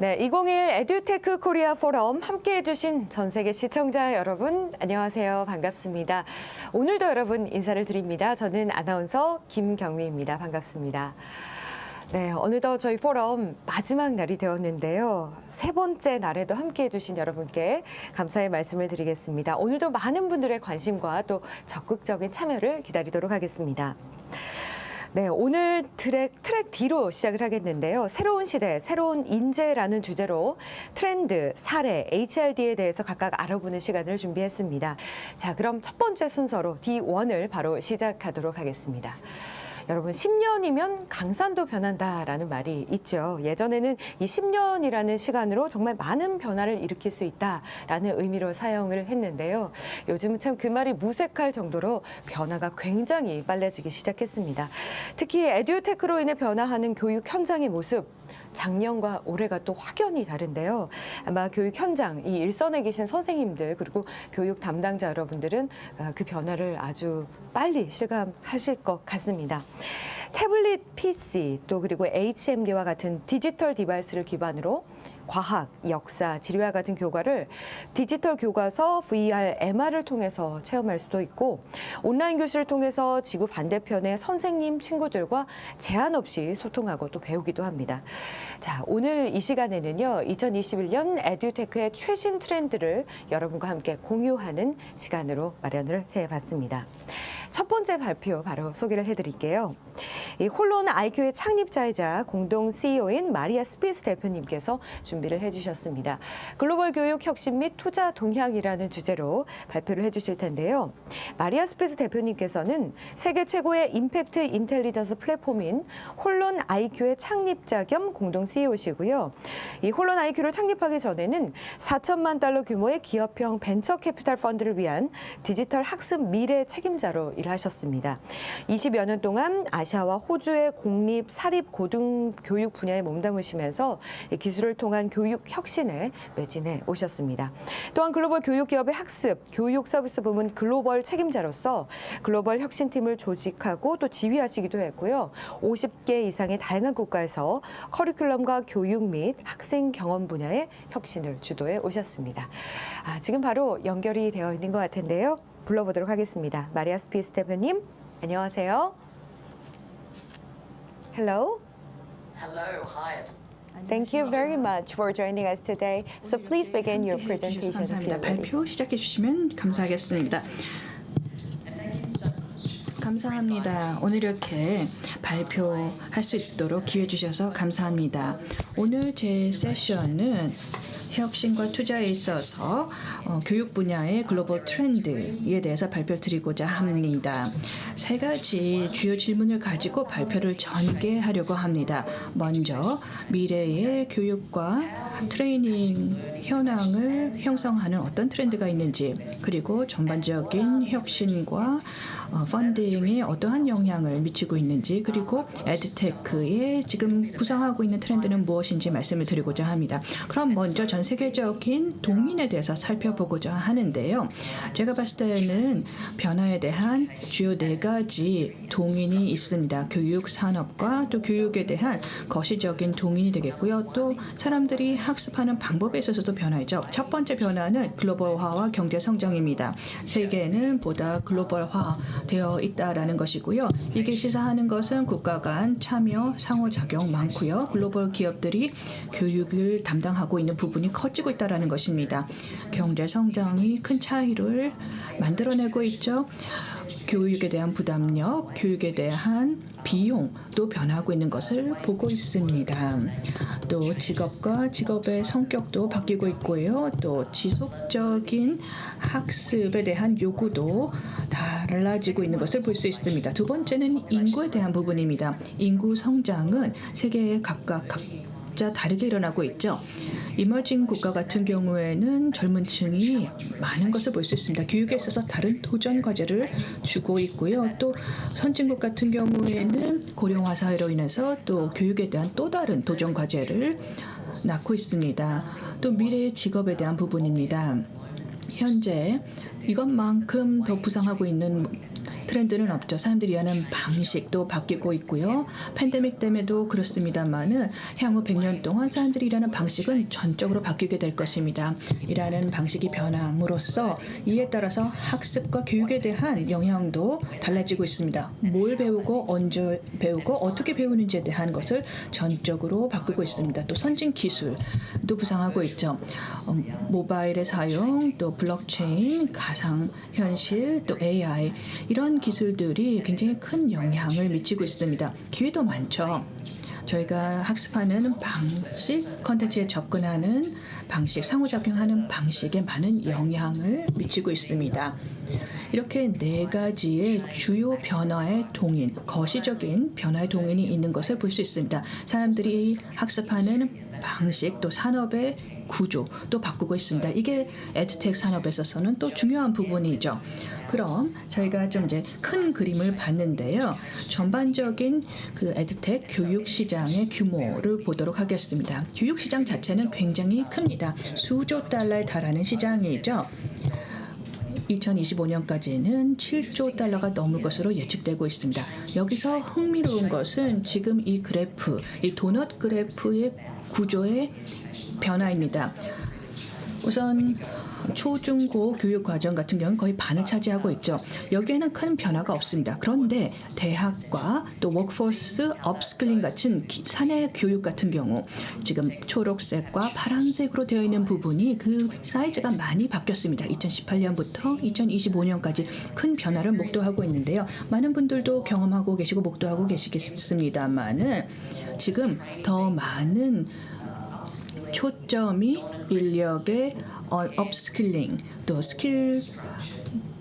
네, 2021 에듀테크 코리아 포럼 함께해 주신 전 세계 시청자 여러분, 안녕하세요. 반갑습니다. 오늘도 여러분 인사를 드립니다. 저는 아나운서 김경미입니다. 반갑습니다. 네, 어느덧 저희 포럼 마지막 날이 되었는데요. 세 번째 날에도 함께해 주신 여러분께 감사의 말씀을 드리겠습니다. 오늘도 많은 분들의 관심과 또 적극적인 참여를 기다리도록 하겠습니다. 네, 오늘 트랙 D로 시작을 하겠는데요. 새로운 시대, 새로운 인재라는 주제로 트렌드, 사례, HRD에 대해서 각각 알아보는 시간을 준비했습니다. 자, 그럼 첫 번째 순서로 D1을 바로 시작하도록 하겠습니다. 여러분, 10년이면 강산도 변한다라는 말이 있죠. 예전에는 이 10년이라는 시간으로 정말 많은 변화를 일으킬 수 있다라는 의미로 사용을 했는데요. 요즘은 참 그 말이 무색할 정도로 변화가 굉장히 빨라지기 시작했습니다. 특히 에듀테크로 인해 변화하는 교육 현장의 모습, 작년과 올해가 또 확연히 다른데요. 아마 교육 현장, 이 일선에 계신 선생님들 그리고 교육 담당자 여러분들은 그 변화를 아주 빨리 실감하실 것 같습니다. 태블릿 PC 또 그리고 HMD와 같은 디지털 디바이스를 기반으로 과학, 역사, 지리와 같은 교과를 디지털 교과서, VR, MR을 통해서 체험할 수도 있고 온라인 교실을 통해서 지구 반대편의 선생님, 친구들과 제한 없이 소통하고 또 배우기도 합니다. 자, 오늘 이 시간에는요, 2021년 에듀테크의 최신 트렌드를 여러분과 함께 공유하는 시간으로 마련을 해봤습니다. 첫 번째 발표 바로 소개를 해드릴게요. 이 홀론 IQ의 창립자이자 공동 CEO인 마리아 스피스 대표님께서 준비를 해주셨습니다. 글로벌 교육 혁신 및 투자 동향이라는 주제로 발표를 해주실 텐데요. 마리아 스피스 대표님께서는 세계 최고의 임팩트 인텔리전스 플랫폼인 홀론 IQ의 창립자 겸 공동 CEO시고요. 이 홀론 IQ를 창립하기 전에는 4천만 달러 규모의 기업형 벤처 캐피탈 펀드를 위한 디지털 학습 미래 책임자로 일하셨습니다. 20여 년 동안 아시아와 호주의 공립, 사립, 고등교육 분야에 몸담으시면서 기술을 통한 교육 혁신에 매진해 오셨습니다. 또한 글로벌 교육 기업의 학습, 교육 서비스 부문 글로벌 책임자로서 글로벌 혁신팀을 조직하고 또 지휘하시기도 했고요. 50개 이상의 다양한 국가에서 커리큘럼과 교육 및 학생 경험 분야의 혁신을 주도해 오셨습니다. 지금 바로 연결이 되어 있는 것 같은데요. 불러보도록 하겠습니다. 마리아 스피스 대표님, 안녕하세요. Hello. Hello, hi. Thank you very much for joining us today. So please begin your presentation. 감사합니다. 발표 시작해 주시면 감사하겠습니다. 감사합니다. 오늘 이렇게 발표할 수 있도록 기회 주셔서 감사합니다. 오늘 제 세션은 혁신과 투자에 있어서 교육 분야의 글로벌 트렌드에 대해서 발표를 드리고자 합니다. 세 가지 주요 질문을 가지고 발표를 전개하려고 합니다. 먼저 미래의 교육과 트레이닝 현황을 형성하는 어떤 트렌드가 있는지, 그리고 전반적인 혁신과 펀딩에 어떠한 영향을 미치고 있는지, 그리고 에듀테크에 지금 구상하고 있는 트렌드는 무엇인지 말씀을 드리고자 합니다. 그럼 먼저 전 세계적인 동인에 대해서 살펴보고자 하는데요. 제가 봤을 때는 변화에 대한 주요 네 가지 동인이 있습니다. 교육 산업과 또 교육에 대한 거시적인 동인이 되겠고요. 또 사람들이 학습하는 방법에 있어서도 변화이죠. 첫 번째 변화는 글로벌화와 경제 성장입니다. 세계는 보다 글로벌화 되어 있다라는 것이고요. 이게 시사하는 것은 국가 간 참여, 상호작용 많고요. 글로벌 기업들이 교육을 담당하고 있는 부분이 커지고 있다라는 것입니다. 경제 성장이 큰 차이를 만들어내고 있죠. 교육에 대한 부담력, 교육에 대한 비용도 변하고 있는 것을 보고 있습니다. 또 직업과 직업의 성격도 바뀌고 있고요. 또 지속적인 학습에 대한 요구도 달라지고 있는 것을 볼 수 있습니다. 두 번째는 인구에 대한 부분입니다. 인구 성장은 세계에 각자 다르게 일어나고 있죠. 이머징 국가 같은 경우에는 젊은 층이 많은 것을 볼 수 있습니다. 교육에 있어서 다른 도전 과제를 주고 있고요. 또 선진국 같은 경우에는 고령화 사회로 인해서 또 교육에 대한 또 다른 도전 과제를 낳고 있습니다. 또 미래의 직업에 대한 부분입니다. 현재 이것만큼 더 부상하고 있는 트렌드는 없죠. 사람들이 일하는 방식도 바뀌고 있고요. 팬데믹 때문에도 그렇습니다만은 향후 100년 동안 사람들이 일하는 방식은 전적으로 바뀌게 될 것입니다. 일하는 방식이 변함으로써 이에 따라서 학습과 교육에 대한 영향도 달라지고 있습니다. 뭘 배우고 언제 배우고 어떻게 배우는지에 대한 것을 전적으로 바꾸고 있습니다. 또 선진 기술도 부상하고 있죠. 모바일의 사용, 또 블록체인, 가상현실, 또 AI 이런 기술들이 굉장히 큰 영향을 미치고 있습니다. 기회도 많죠. 저희가 학습하는 방식, 컨텐츠에 접근하는 방식, 상호작용하는 방식에 많은 영향을 미치고 있습니다. 이렇게 네 가지의 주요 변화의 동인, 거시적인 변화의 동인이 있는 것을 볼 수 있습니다. 사람들이 학습하는 방식, 또 산업의 구조도 바꾸고 있습니다. 이게 에듀텍 산업에 있어서는 또 중요한 부분이죠. 그럼 저희가 좀 이제 큰 그림을 봤는데요. 전반적인 그 에듀텍 교육 시장의 규모를 보도록 하겠습니다. 교육 시장 자체는 굉장히 큽니다. 수조 달러에 달하는 시장이죠. 2025년까지는 7조 달러가 넘을 것으로 예측되고 있습니다. 여기서 흥미로운 것은 지금 이 그래프, 이 도넛 그래프의 구조의 변화입니다. 우선 초중고 교육 과정 같은 경우는 거의 반을 차지하고 있죠. 여기에는 큰 변화가 없습니다. 그런데 대학과 또 워크포스 업스킬링 같은 사내 교육 같은 경우 지금 초록색과 파란색으로 되어 있는 부분이 그 사이즈가 많이 바뀌었습니다. 2018년부터 2025년까지 큰 변화를 목도하고 있는데요. 많은 분들도 경험하고 계시고 목도하고 계시겠습니다만은 지금 더 많은 초점이 인력의 업스킬링 또 스킬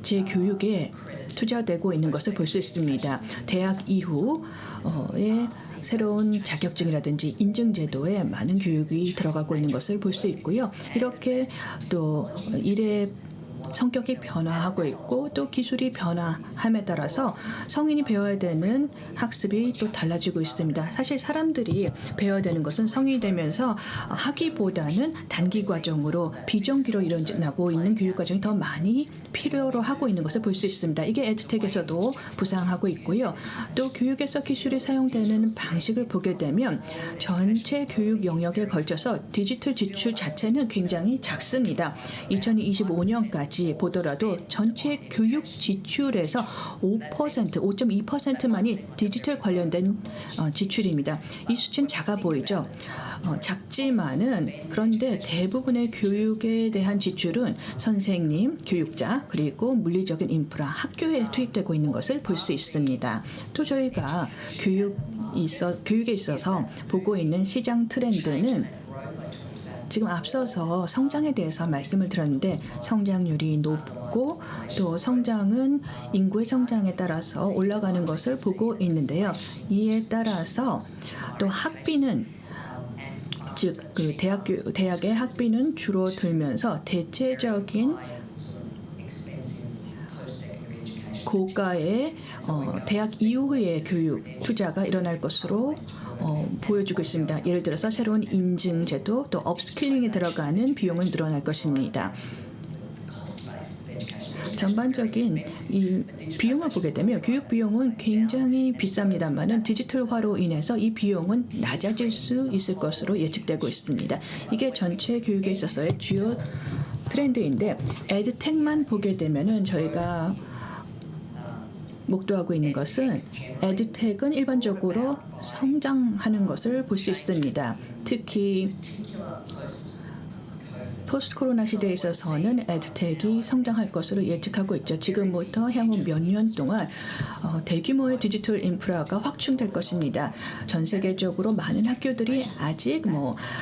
재교육에 투자되고 있는 것을 볼 수 있습니다. 대학 이후의 새로운 자격증이라든지 인증 제도에 많은 교육이 들어가고 있는 것을 볼 수 있고요. 이렇게 또 일의 성격이 변화하고 있고 또 기술이 변화함에 따라서 성인이 배워야 되는 학습이 또 달라지고 있습니다. 사실 사람들이 배워야 되는 것은 성인이 되면서 학위보다는 단기 과정으로 비정기로 일어나고 있는 교육 과정이 더 많이 필요로 하고 있는 것을 볼 수 있습니다. 이게 에듀텍에서도 부상하고 있고요. 또 교육에서 기술이 사용되는 방식을 보게 되면 전체 교육 영역에 걸쳐서 디지털 지출 자체는 굉장히 작습니다. 2025년까지 보더라도 전체 교육 지출에서 5.2%만이 디지털 관련된 지출입니다. 이 수치는 작아 보이죠? 작지만은 그런데 대부분의 교육에 대한 지출은 선생님, 교육자, 그리고 물리적인 인프라, 학교에 투입되고 있는 것을 볼 수 있습니다. 또 저희가 교육에 있어서 보고 있는 시장 트렌드는 지금 앞서서 성장에 대해서 말씀을 드렸는데 성장률이 높고 또 성장은 인구의 성장에 따라서 올라가는 것을 보고 있는데요. 이에 따라서 또 학비는 즉 그 대학의 학비는 줄어들면서 대체적인 고가의 대학 이후의 교육 투자가 일어날 것으로 보여주고 있습니다. 예를 들어서 새로운 인증 제도 또 업스킬링에 들어가는 비용은 늘어날 것입니다. 전반적인 이 비용을 보게 되면 교육 비용은 굉장히 비쌉니다만은 디지털화로 인해서 이 비용은 낮아질 수 있을 것으로 예측되고 있습니다. 이게 전체 교육에 있어서의 주요 트렌드인데 에듀텍만 보게 되면은 저희가 목도하고 있는 것은 에듀텍은 일반적으로 성장하는 것을 볼 수 있습니다. 특히 포스트 코로나 시대에 있어서는 에듀텍이 성장할 것으로 예측하고 있죠. 지금부터 향후 몇 년 동안 대규모의 디지털 인프라가 확충될 것입니다. 전 세계적으로 많은 학교들이 아직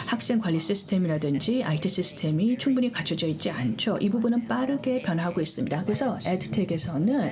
학생 관리 시스템이라든지 IT 시스템이 충분히 갖춰져 있지 않죠. 이 부분은 빠르게 변화하고 있습니다. 그래서 에듀텍에서는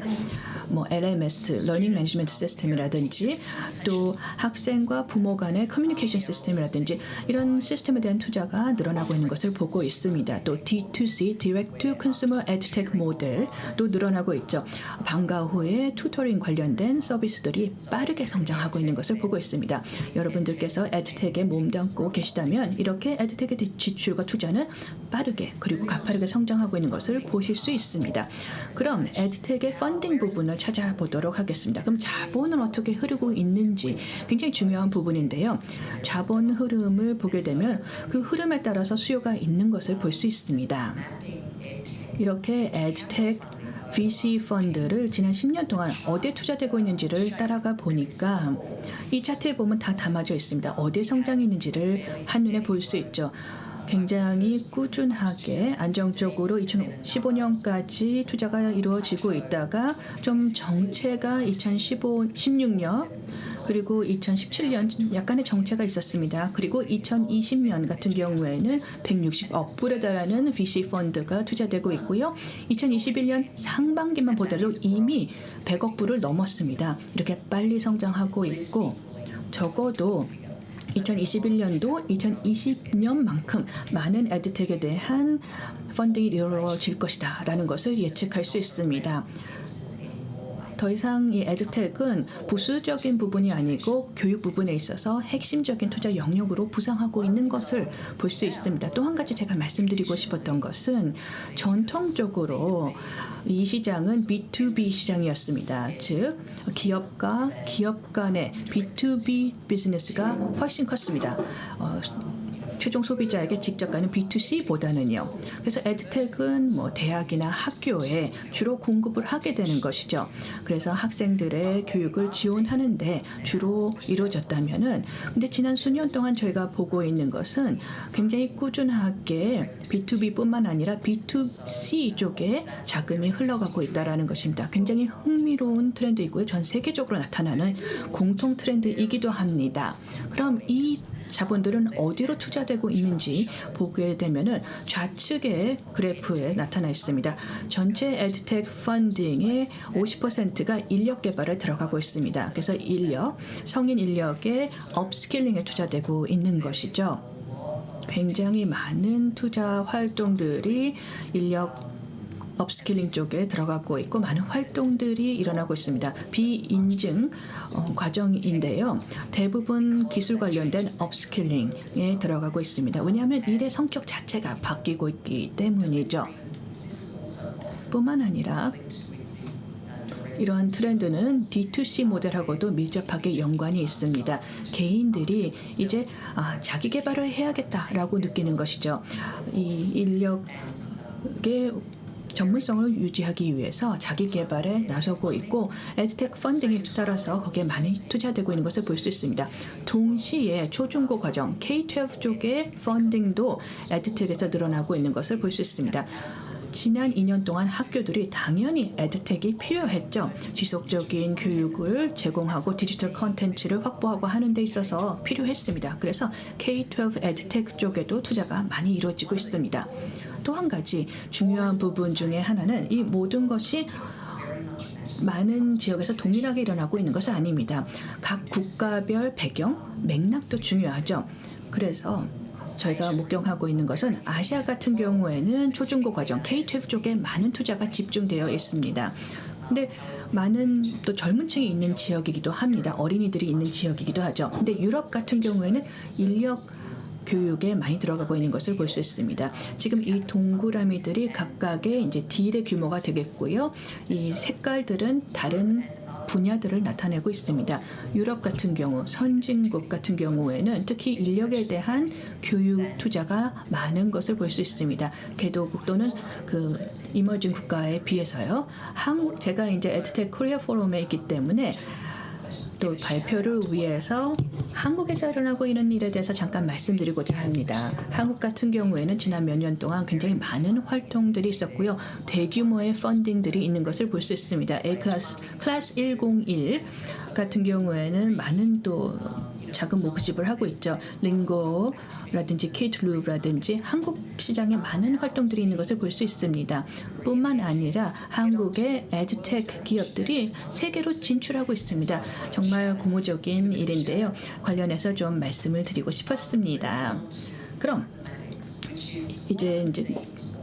LMS, 러닝 매니지먼트 시스템이라든지 또 학생과 부모 간의 커뮤니케이션 시스템이라든지 이런 시스템에 대한 투자가 늘어나고 있는 것을 보고 있습니다. 또 D2C, Direct to Consumer EdTech 모델도 늘어나고 있죠. 방과 후에 튜터링 관련된 서비스들이 빠르게 성장하고 있는 것을 보고 있습니다. 여러분들께서 에듀텍에 몸담고 계시다면 이렇게 에듀텍의 지출과 투자는 빠르게 그리고 가파르게 성장하고 있는 것을 보실 수 있습니다. 그럼 에듀텍의 펀딩 부분을 찾아보도록 하겠습니다. 그럼 자본은 어떻게 흐르고 있는지 굉장히 중요한 부분인데요. 자본 흐름을 보게 되면 그 흐름에 따라서 수요가 있는 것을 볼 수 있습니다. 이렇게 에듀텍 VC 펀드를 지난 10년 동안 어디에 투자되고 있는지를 따라가 보니까 이 차트에 보면 다 담아져 있습니다. 어디에 성장이 있는지를 한눈에 볼 수 있죠. 굉장히 꾸준하게 안정적으로 2015년까지 투자가 이루어지고 있다가 좀 정체가 2016년 그리고 2017년 약간의 정체가 있었습니다. 그리고 2020년 같은 경우에는 160억 불에 달하는 VC 펀드가 투자되고 있고요. 2021년 상반기만 보더라도 이미 100억 불을 넘었습니다. 이렇게 빨리 성장하고 있고 적어도 2021년도 2020년만큼 많은 에듀텍에 대한 펀딩이 이루어질 것이다 라는 것을 예측할 수 있습니다. 더 이상 이 에듀텍은 부수적인 부분이 아니고 교육 부분에 있어서 핵심적인 투자 영역으로 부상하고 있는 것을 볼 수 있습니다. 또 한 가지 제가 말씀드리고 싶었던 것은 전통적으로 이 시장은 B2B 시장이었습니다. 즉 기업과 기업 간의 B2B 비즈니스가 훨씬 컸습니다. 최종 소비자에게 직접 가는 B2C보다는요. 그래서 에듀텍은 뭐 대학이나 학교에 주로 공급을 하게 되는 것이죠. 그래서 학생들의 교육을 지원하는데 주로 이루어졌다면은 근데 지난 수년 동안 저희가 보고 있는 것은 굉장히 꾸준하게 B2B뿐만 아니라 B2C 쪽에 자금이 흘러가고 있다라는 것입니다. 굉장히 흥미로운 트렌드이고요. 전 세계적으로 나타나는 공통 트렌드이기도 합니다. 그럼 이 자본들은 어디로 투자되고 있는지 보게 되면은 좌측의 그래프에 나타나 있습니다. 전체 에듀텍 펀딩의 50%가 인력 개발에 들어가고 있습니다. 그래서 성인 인력의 업스킬링에 투자되고 있는 것이죠. 굉장히 많은 투자 활동들이 인력 업스킬링 쪽에 들어가고 있고 많은 활동들이 일어나고 있습니다. 비인증 과정인데요. 대부분 기술 관련된 업스킬링에 들어가고 있습니다. 왜냐하면 일의 성격 자체가 바뀌고 있기 때문이죠. 뿐만 아니라 이러한 트렌드는 D2C 모델하고도 밀접하게 연관이 있습니다. 개인들이 이제 자기 개발을 해야겠다라고 느끼는 것이죠. 이 인력의 전문성을 유지하기 위해서 자기 개발에 나서고 있고 에듀텍 펀딩에 따라서 거기에 많이 투자되고 있는 것을 볼 수 있습니다. 동시에 초중고 과정 K-12 쪽의 펀딩도 에듀텍에서 늘어나고 있는 것을 볼 수 있습니다. 지난 2년 동안 학교들이 당연히 에듀텍이 필요했죠. 지속적인 교육을 제공하고 디지털 콘텐츠를 확보하고 하는 데 있어서 필요했습니다. 그래서 K-12 에듀텍 쪽에도 투자가 많이 이루어지고 있습니다. 또 한 가지 중요한 부분 중에 하나는 이 모든 것이 많은 지역에서 동일하게 일어나고 있는 것이 아닙니다. 각 국가별 배경, 맥락도 중요하죠. 그래서 저희가 목격하고 있는 것은 아시아 같은 경우에는 초중고 과정 K-12 쪽에 많은 투자가 집중되어 있습니다. 근데 많은 또 젊은 층이 있는 지역이기도 합니다. 어린이들이 있는 지역이기도 하죠. 근데 유럽 같은 경우에는 인력 교육에 많이 들어가고 있는 것을 볼 수 있습니다. 지금 이 동그라미들이 각각의 이제 딜의 규모가 되겠고요. 이 색깔들은 다른 분야들을 나타내고 있습니다. 유럽 같은 경우, 선진국 같은 경우에는 특히 인력에 대한 교육 투자가 많은 것을 볼 수 있습니다. 개도국 또는 그 이머징 국가에 비해서요. 제가 이제 에듀텍 코리아 포럼에 있기 때문에 또 발표를 위해서 한국에서 일어나고 있는 일에 대해서 잠깐 말씀드리고자 합니다. 한국 같은 경우에는 지난 몇 년 동안 굉장히 많은 활동들이 있었고요. 대규모의 펀딩들이 있는 것을 볼 수 있습니다. 클래스 101 같은 경우에는 많은 또 자금 모집을 하고 있죠. 링고라든지 키드루라든지 한국 시장에 많은 활동들이 있는 것을 볼 수 있습니다. 뿐만 아니라 한국의 에듀텍 기업들이 세계로 진출하고 있습니다. 정말 고무적인 일인데요. 관련해서 좀 말씀을 드리고 싶었습니다. 그럼 이제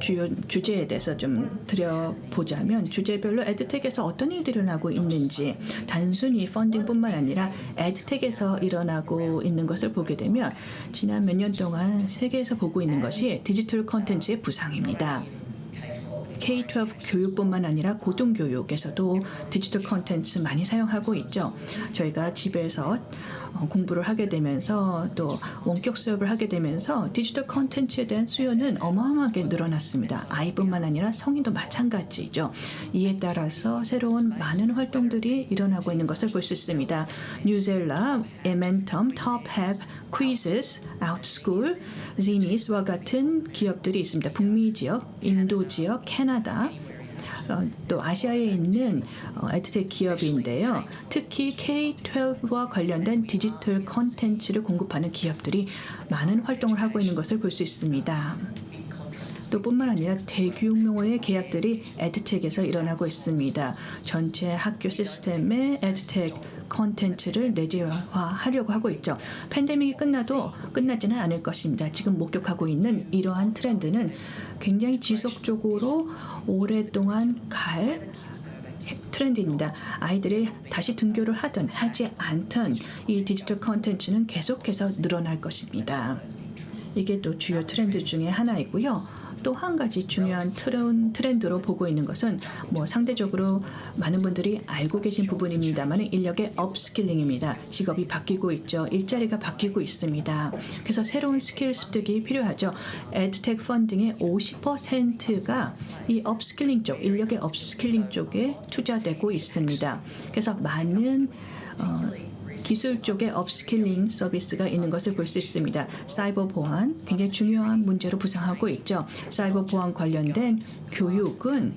주요 주제에 대해서 좀 들여보자면 주제별로 에듀텍에서 어떤 일들이 일어나고 있는지 단순히 펀딩뿐만 아니라 에듀텍에서 일어나고 있는 것을 보게 되면 지난 몇 년 동안 세계에서 보고 있는 것이 디지털 콘텐츠의 부상입니다. K-12 교육뿐만 아니라 고등교육에서도 디지털 콘텐츠 많이 사용하고 있죠. 저희가 집에서 공부를 하게 되면서 또 원격 수업을 하게 되면서 디지털 콘텐츠에 대한 수요는 어마어마하게 늘어났습니다. 아이뿐만 아니라 성인도 마찬가지죠. 이에 따라서 새로운 많은 활동들이 일어나고 있는 것을 볼 수 있습니다. 뉴젤라, 에멘텀, 톱헵, 퀴즈스, 아웃스쿨, 지니스와 같은 기업들이 있습니다. 북미 지역, 인도 지역, 캐나다, 또 아시아에 있는 에듀텍 기업인데요. 특히 K-12와 관련된 디지털 콘텐츠를 공급하는 기업들이 많은 활동을 하고 있는 것을 볼 수 있습니다. 또 뿐만 아니라 대규모의 계약들이 에듀텍에서 일어나고 있습니다. 전체 학교 시스템에 에듀텍 콘텐츠를 내재화하려고 하고 있죠. 팬데믹이 끝나도 끝나지는 않을 것입니다. 지금 목격하고 있는 이러한 트렌드는 굉장히 지속적으로 오랫동안 갈 트렌드입니다. 아이들이 다시 등교를 하든 하지 않든 이 디지털 콘텐츠는 계속해서 늘어날 것입니다. 이게 또 주요 트렌드 중에 하나이고요. 또 한 가지 중요한 트렌드로 보고 있는 것은 상대적으로 많은 분들이 알고 계신 부분입니다만 인력의 업스킬링입니다. 직업이 바뀌고 있죠. 일자리가 바뀌고 있습니다. 그래서 새로운 스킬 습득이 필요하죠. 에듀텍 펀딩의 50%가 이 업스킬링 쪽, 인력의 업스킬링 쪽에 투자되고 있습니다. 그래서 많은 기술 쪽에 업스킬링 서비스가 있는 것을 볼 수 있습니다. 사이버 보안 굉장히 중요한 문제로 부상하고 있죠. 사이버 보안 관련된 교육은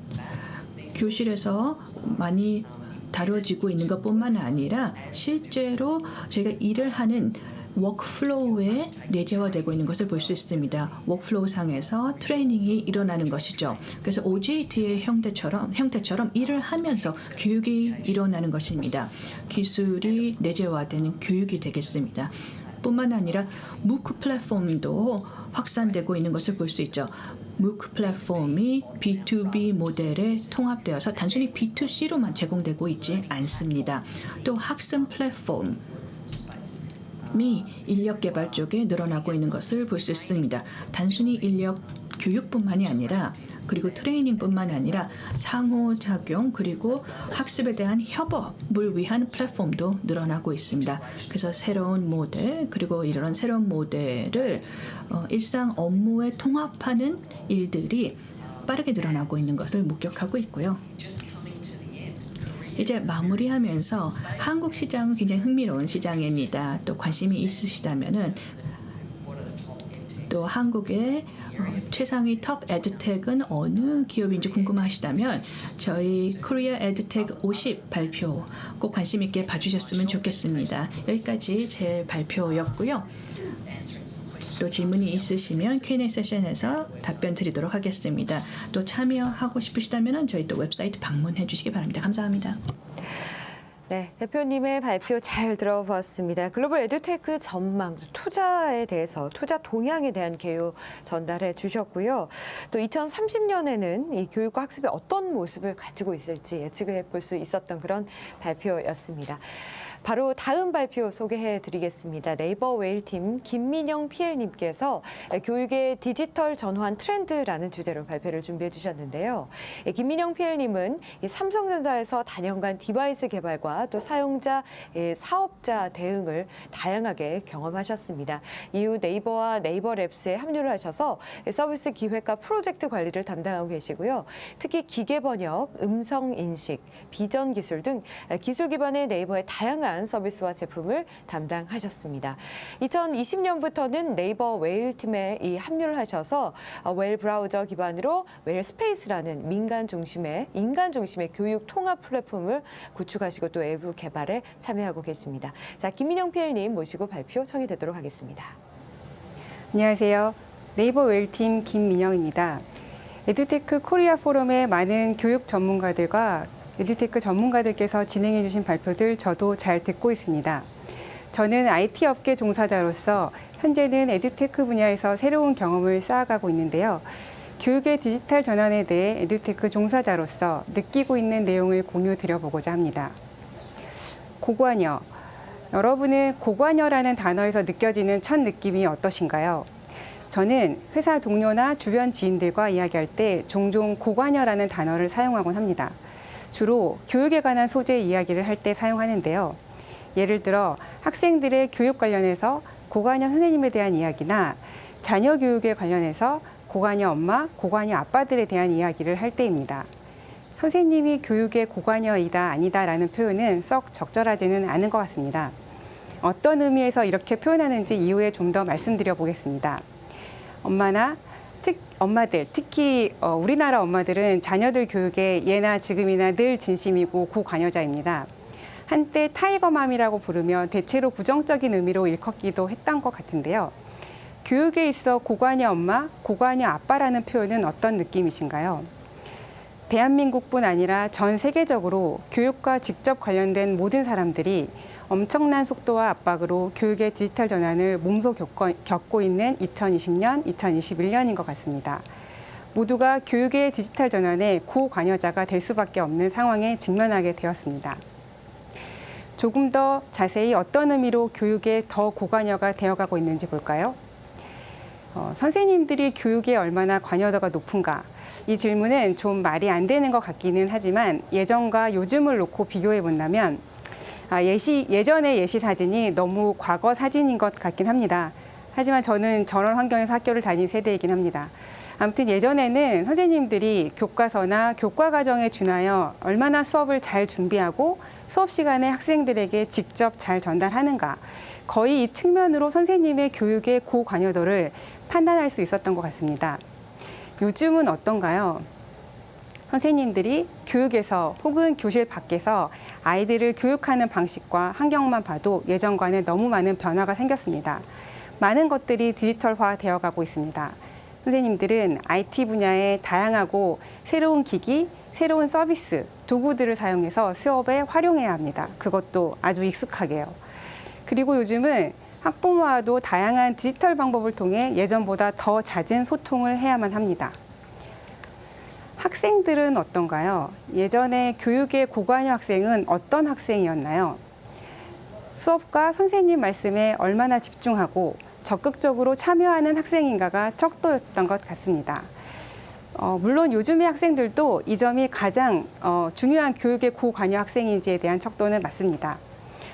교실에서 많이 다뤄지고 있는 것뿐만 아니라 실제로 저희가 일을 하는 워크플로우에 내재화되고 있는 것을 볼 수 있습니다. 워크플로우 상에서 트레이닝이 일어나는 것이죠. 그래서 OJT의 형태처럼 일을 하면서 교육이 일어나는 것입니다. 기술이 내재화되는 교육이 되겠습니다. 뿐만 아니라 MOOC 플랫폼도 확산되고 있는 것을 볼 수 있죠. MOOC 플랫폼이 B2B 모델에 통합되어서 단순히 B2C로만 제공되고 있지 않습니다. 또 학습 플랫폼 이 인력 개발 쪽에 늘어나고 있는 것을 볼 수 있습니다. 단순히 인력 교육뿐만이 아니라 그리고 트레이닝뿐만 아니라 상호작용 그리고 학습에 대한 협업을 위한 플랫폼도 늘어나고 있습니다. 그래서 새로운 모델 그리고 이런 새로운 모델을 일상 업무에 통합하는 일들이 빠르게 늘어나고 있는 것을 목격하고 있고요. 이제 마무리하면서 한국 시장은 굉장히 흥미로운 시장입니다. 또 관심이 있으시다면은 또 한국의 최상위 톱 에듀텍은 어느 기업인지 궁금하시다면 저희 코리아 에듀텍 50 발표 꼭 관심 있게 봐주셨으면 좋겠습니다. 여기까지 제 발표였고요. 또 질문이 있으시면 Q&A 세션에서 답변 드리도록 하겠습니다. 또 참여하고 싶으시다면 저희 또 웹사이트 방문해 주시기 바랍니다. 감사합니다. 네, 대표님의 발표 잘 들어봤습니다. 글로벌 에듀테크 전망, 투자에 대해서, 투자 동향에 대한 개요 전달해 주셨고요. 또 2030년에는 이 교육과 학습이 어떤 모습을 가지고 있을지 예측을 해볼 수 있었던 그런 발표였습니다. 바로 다음 발표 소개해 드리겠습니다. 네이버 웨일팀 김민영 PL님께서 교육의 디지털 전환 트렌드라는 주제로 발표를 준비해 주셨는데요. 김민영 PL님은 삼성전자에서 다년간 디바이스 개발과 또 사용자, 사업자 대응을 다양하게 경험하셨습니다. 이후 네이버와 네이버랩스에 합류를 하셔서 서비스 기획과 프로젝트 관리를 담당하고 계시고요. 특히 기계 번역, 음성 인식, 비전 기술 등 기술 기반의 네이버의 다양한 서비스와 제품을 담당하셨습니다. 2020년부터는 네이버 웨일팀에 합류를 하셔서 웨일 브라우저 기반으로 웨일 스페이스라는 인간 중심의 교육 통합 플랫폼을 구축하시고 또 외부 개발에 참여하고 계십니다. 자, 김민영 PL님 모시고 발표 청해드리도록 하겠습니다. 안녕하세요. 네이버 웨일팀 김민영입니다. 에듀테크 코리아 포럼의 많은 교육 전문가들과 에듀테크 전문가들께서 진행해 주신 발표들 저도 잘 듣고 있습니다. 저는 IT 업계 종사자로서 현재는 에듀테크 분야에서 새로운 경험을 쌓아가고 있는데요. 교육의 디지털 전환에 대해 에듀테크 종사자로서 느끼고 있는 내용을 공유 드려보고자 합니다. 고관여. 여러분은 고관여라는 단어에서 느껴지는 첫 느낌이 어떠신가요? 저는 회사 동료나 주변 지인들과 이야기할 때 종종 고관여라는 단어를 사용하곤 합니다. 주로 교육에 관한 소재 이야기를 할 때 사용하는데요. 예를 들어 학생들의 교육 관련해서 고관여 선생님에 대한 이야기나 자녀 교육에 관련해서 고관여 엄마, 고관여 아빠들에 대한 이야기를 할 때입니다. 선생님이 교육의 고관여이다 아니다라는 표현은 썩 적절하지는 않은 것 같습니다. 어떤 의미에서 이렇게 표현하는지 이후에 좀 더 말씀드려 보겠습니다. 엄마들, 특히 우리나라 엄마들은 자녀들 교육에 예나 지금이나 늘 진심이고 고관여자입니다. 한때 타이거맘이라고 부르며 대체로 부정적인 의미로 일컫기도 했던 것 같은데요. 교육에 있어 고관여 엄마, 고관여 아빠라는 표현은 어떤 느낌이신가요? 대한민국뿐 아니라 전 세계적으로 교육과 직접 관련된 모든 사람들이 엄청난 속도와 압박으로 교육의 디지털 전환을 몸소 겪고 있는 2020년, 2021년인 것 같습니다. 모두가 교육의 디지털 전환에 고관여자가 될 수밖에 없는 상황에 직면하게 되었습니다. 조금 더 자세히 어떤 의미로 교육에 더 고관여가 되어가고 있는지 볼까요? 선생님들이 교육에 얼마나 관여도가 높은가? 이 질문은 좀 말이 안 되는 것 같기는 하지만 예전과 요즘을 놓고 비교해 본다면 예전의 예시 사진이 너무 과거 사진인 것 같긴 합니다. 하지만 저는 저런 환경에서 학교를 다닌 세대이긴 합니다. 아무튼 예전에는 선생님들이 교과서나 교과 과정에 준하여 얼마나 수업을 잘 준비하고 수업 시간에 학생들에게 직접 잘 전달하는가. 거의 이 측면으로 선생님의 교육의 고관여도를 판단할 수 있었던 것 같습니다. 요즘은 어떤가요? 선생님들이 교육에서 혹은 교실 밖에서 아이들을 교육하는 방식과 환경만 봐도 예전과는 너무 많은 변화가 생겼습니다. 많은 것들이 디지털화 되어가고 있습니다. 선생님들은 IT 분야의 다양하고 새로운 기기, 새로운 서비스, 도구들을 사용해서 수업에 활용해야 합니다. 그것도 아주 익숙하게요. 그리고 요즘은 학부모와도 다양한 디지털 방법을 통해 예전보다 더 잦은 소통을 해야만 합니다. 학생들은 어떤가요? 예전에 교육의 고관여 학생은 어떤 학생이었나요? 수업과 선생님 말씀에 얼마나 집중하고 적극적으로 참여하는 학생인가가 척도였던 것 같습니다. 물론 요즘의 학생들도 이 점이 가장 중요한 교육의 고관여 학생인지에 대한 척도는 맞습니다.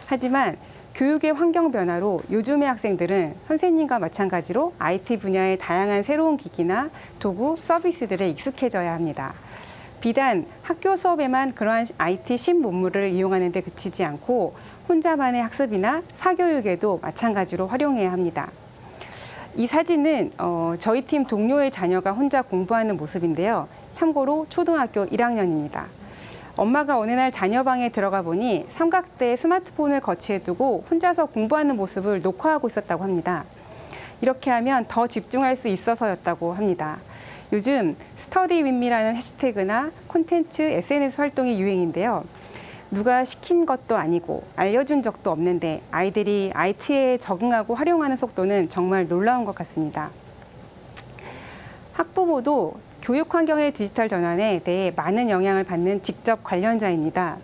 하지만 교육의 환경 변화로 요즘의 학생들은 선생님과 마찬가지로 IT 분야의 다양한 새로운 기기나 도구, 서비스들에 익숙해져야 합니다. 비단 학교 수업에만 그러한 IT 신문물을 이용하는 데 그치지 않고 혼자만의 학습이나 사교육에도 마찬가지로 활용해야 합니다. 이 사진은 저희 팀 동료의 자녀가 혼자 공부하는 모습인데요. 참고로 초등학교 1학년입니다. 엄마가 어느 날 자녀 방에 들어가 보니 삼각대에 스마트폰을 거치해 두고 혼자서 공부하는 모습을 녹화하고 있었다고 합니다. 이렇게 하면 더 집중할 수 있어서였다고 합니다. 요즘 스터디 윗미라는 해시태그나 콘텐츠, SNS 활동이 유행인데요. 누가 시킨 것도 아니고 알려준 적도 없는데 아이들이 IT에 적응하고 활용하는 속도는 정말 놀라운 것 같습니다. 학부모도 교육 환경의 디지털 전환에 대해 많은 영향을 받는 직접 관련자입니다.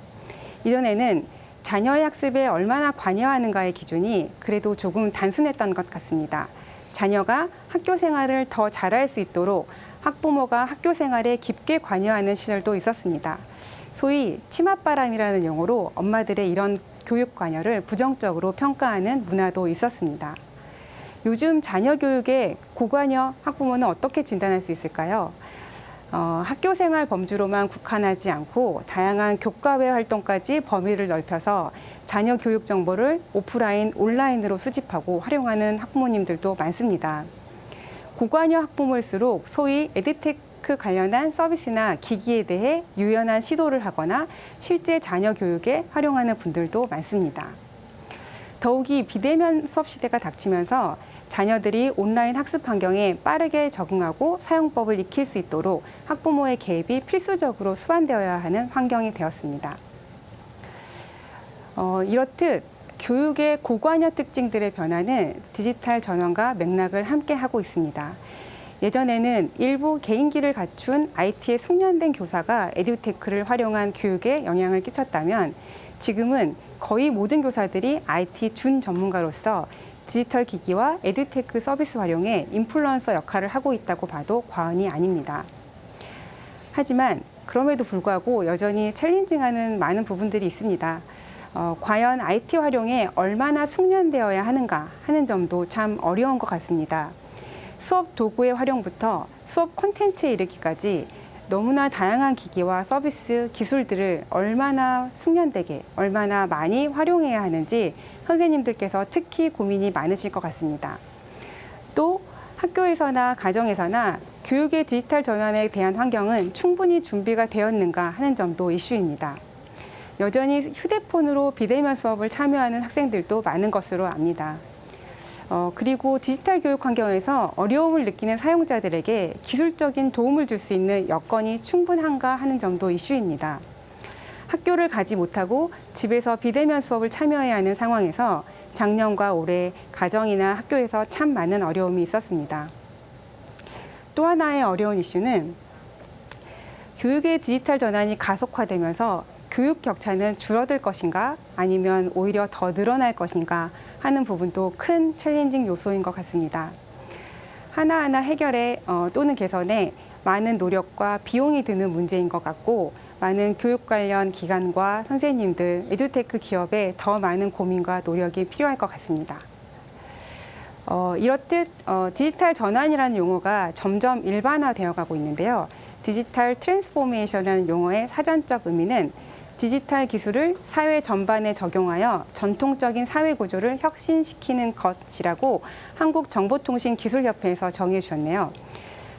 이전에는 자녀의 학습에 얼마나 관여하는가의 기준이 그래도 조금 단순했던 것 같습니다. 자녀가 학교 생활을 더 잘할 수 있도록 학부모가 학교 생활에 깊게 관여하는 시절도 있었습니다. 소위 치맛바람이라는 용어로 엄마들의 이런 교육 관여를 부정적으로 평가하는 문화도 있었습니다. 요즘 자녀 교육의 고관여 학부모는 어떻게 진단할 수 있을까요? 학교 생활 범주로만 국한하지 않고 다양한 교과외 활동까지 범위를 넓혀서 자녀 교육 정보를 오프라인, 온라인으로 수집하고 활용하는 학부모님들도 많습니다. 고관여 학부모일수록 소위 에듀테크 관련한 서비스나 기기에 대해 유연한 시도를 하거나 실제 자녀 교육에 활용하는 분들도 많습니다. 더욱이 비대면 수업 시대가 닥치면서 자녀들이 온라인 학습 환경에 빠르게 적응하고 사용법을 익힐 수 있도록 학부모의 개입이 필수적으로 수반되어야 하는 환경이 되었습니다. 이렇듯 교육의 고관여 특징들의 변화는 디지털 전환과 맥락을 함께 하고 있습니다. 예전에는 일부 개인기를 갖춘 IT에 숙련된 교사가 에듀테크를 활용한 교육에 영향을 끼쳤다면 지금은 거의 모든 교사들이 IT 준 전문가로서 디지털 기기와 에듀테크 서비스 활용에 인플루언서 역할을 하고 있다고 봐도 과언이 아닙니다. 하지만 그럼에도 불구하고 여전히 챌린징하는 많은 부분들이 있습니다. 과연 IT 활용에 얼마나 숙련되어야 하는가 하는 점도 참 어려운 것 같습니다. 수업 도구의 활용부터 수업 콘텐츠에 이르기까지 너무나 다양한 기기와 서비스, 기술들을 얼마나 숙련되게, 얼마나 많이 활용해야 하는지 선생님들께서 특히 고민이 많으실 것 같습니다. 또 학교에서나 가정에서나 교육의 디지털 전환에 대한 환경은 충분히 준비가 되었는가 하는 점도 이슈입니다. 여전히 휴대폰으로 비대면 수업을 참여하는 학생들도 많은 것으로 압니다. 그리고 디지털 교육 환경에서 어려움을 느끼는 사용자들에게 기술적인 도움을 줄 수 있는 여건이 충분한가 하는 점도 이슈입니다. 학교를 가지 못하고 집에서 비대면 수업을 참여해야 하는 상황에서 작년과 올해 가정이나 학교에서 참 많은 어려움이 있었습니다. 또 하나의 어려운 이슈는 교육의 디지털 전환이 가속화되면서 교육 격차는 줄어들 것인가 아니면 오히려 더 늘어날 것인가 하는 부분도 큰 챌린징 요소인 것 같습니다. 하나하나 해결에 또는 개선에 많은 노력과 비용이 드는 문제인 것 같고 많은 교육 관련 기관과 선생님들, 에듀테크 기업에 더 많은 고민과 노력이 필요할 것 같습니다. 이렇듯 디지털 전환이라는 용어가 점점 일반화되어 가고 있는데요. 디지털 트랜스포메이션이라는 용어의 사전적 의미는 디지털 기술을 사회 전반에 적용하여 전통적인 사회 구조를 혁신시키는 것이라고 한국정보통신기술협회에서 정해 주셨네요.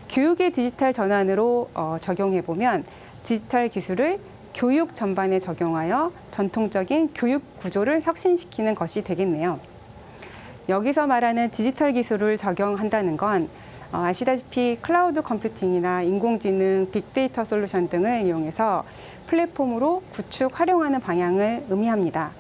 교육의 디지털 전환으로 적용해 보면 디지털 기술을 교육 전반에 적용하여 전통적인 교육 구조를 혁신시키는 것이 되겠네요. 여기서 말하는 디지털 기술을 적용한다는 건 아시다시피 클라우드 컴퓨팅이나 인공지능, 빅데이터 솔루션 등을 이용해서 플랫폼으로 구축, 활용하는 방향을 의미합니다.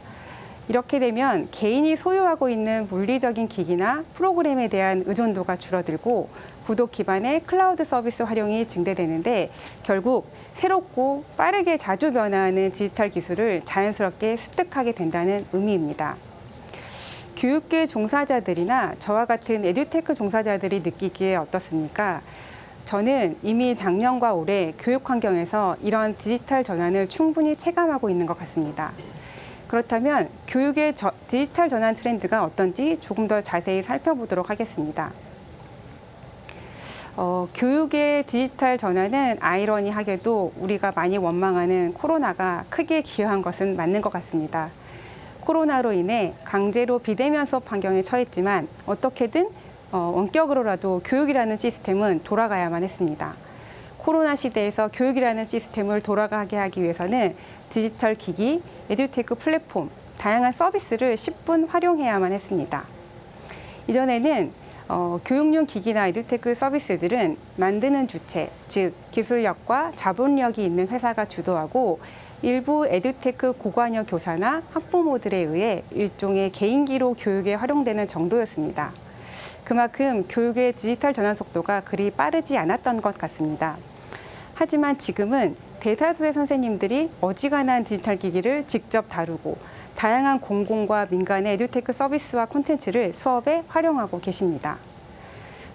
이렇게 되면 개인이 소유하고 있는 물리적인 기기나 프로그램에 대한 의존도가 줄어들고 구독 기반의 클라우드 서비스 활용이 증대되는데 결국 새롭고 빠르게 자주 변화하는 디지털 기술을 자연스럽게 습득하게 된다는 의미입니다. 교육계 종사자들이나 저와 같은 에듀테크 종사자들이 느끼기에 어떻습니까? 저는 이미 작년과 올해 교육 환경에서 이런 디지털 전환을 충분히 체감하고 있는 것 같습니다. 그렇다면 교육의 디지털 전환 트렌드가 어떤지 조금 더 자세히 살펴보도록 하겠습니다. 교육의 디지털 전환은 아이러니하게도 우리가 많이 원망하는 코로나가 크게 기여한 것은 맞는 것 같습니다. 코로나로 인해 강제로 비대면 수업 환경에 처했지만 어떻게든 원격으로라도 교육이라는 시스템은 돌아가야만 했습니다. 코로나 시대에서 교육이라는 시스템을 돌아가게 하기 위해서는 디지털 기기, 에듀테크 플랫폼, 다양한 서비스를 10분 활용해야만 했습니다. 이전에는 교육용 기기나 에듀테크 서비스들은 만드는 주체, 즉 기술력과 자본력이 있는 회사가 주도하고 일부 에듀테크 고관여 교사나 학부모들에 의해 일종의 개인기로 교육에 활용되는 정도였습니다. 그만큼 교육의 디지털 전환 속도가 그리 빠르지 않았던 것 같습니다. 하지만 지금은 대다수의 선생님들이 어지간한 디지털 기기를 직접 다루고 다양한 공공과 민간의 에듀테크 서비스와 콘텐츠를 수업에 활용하고 계십니다.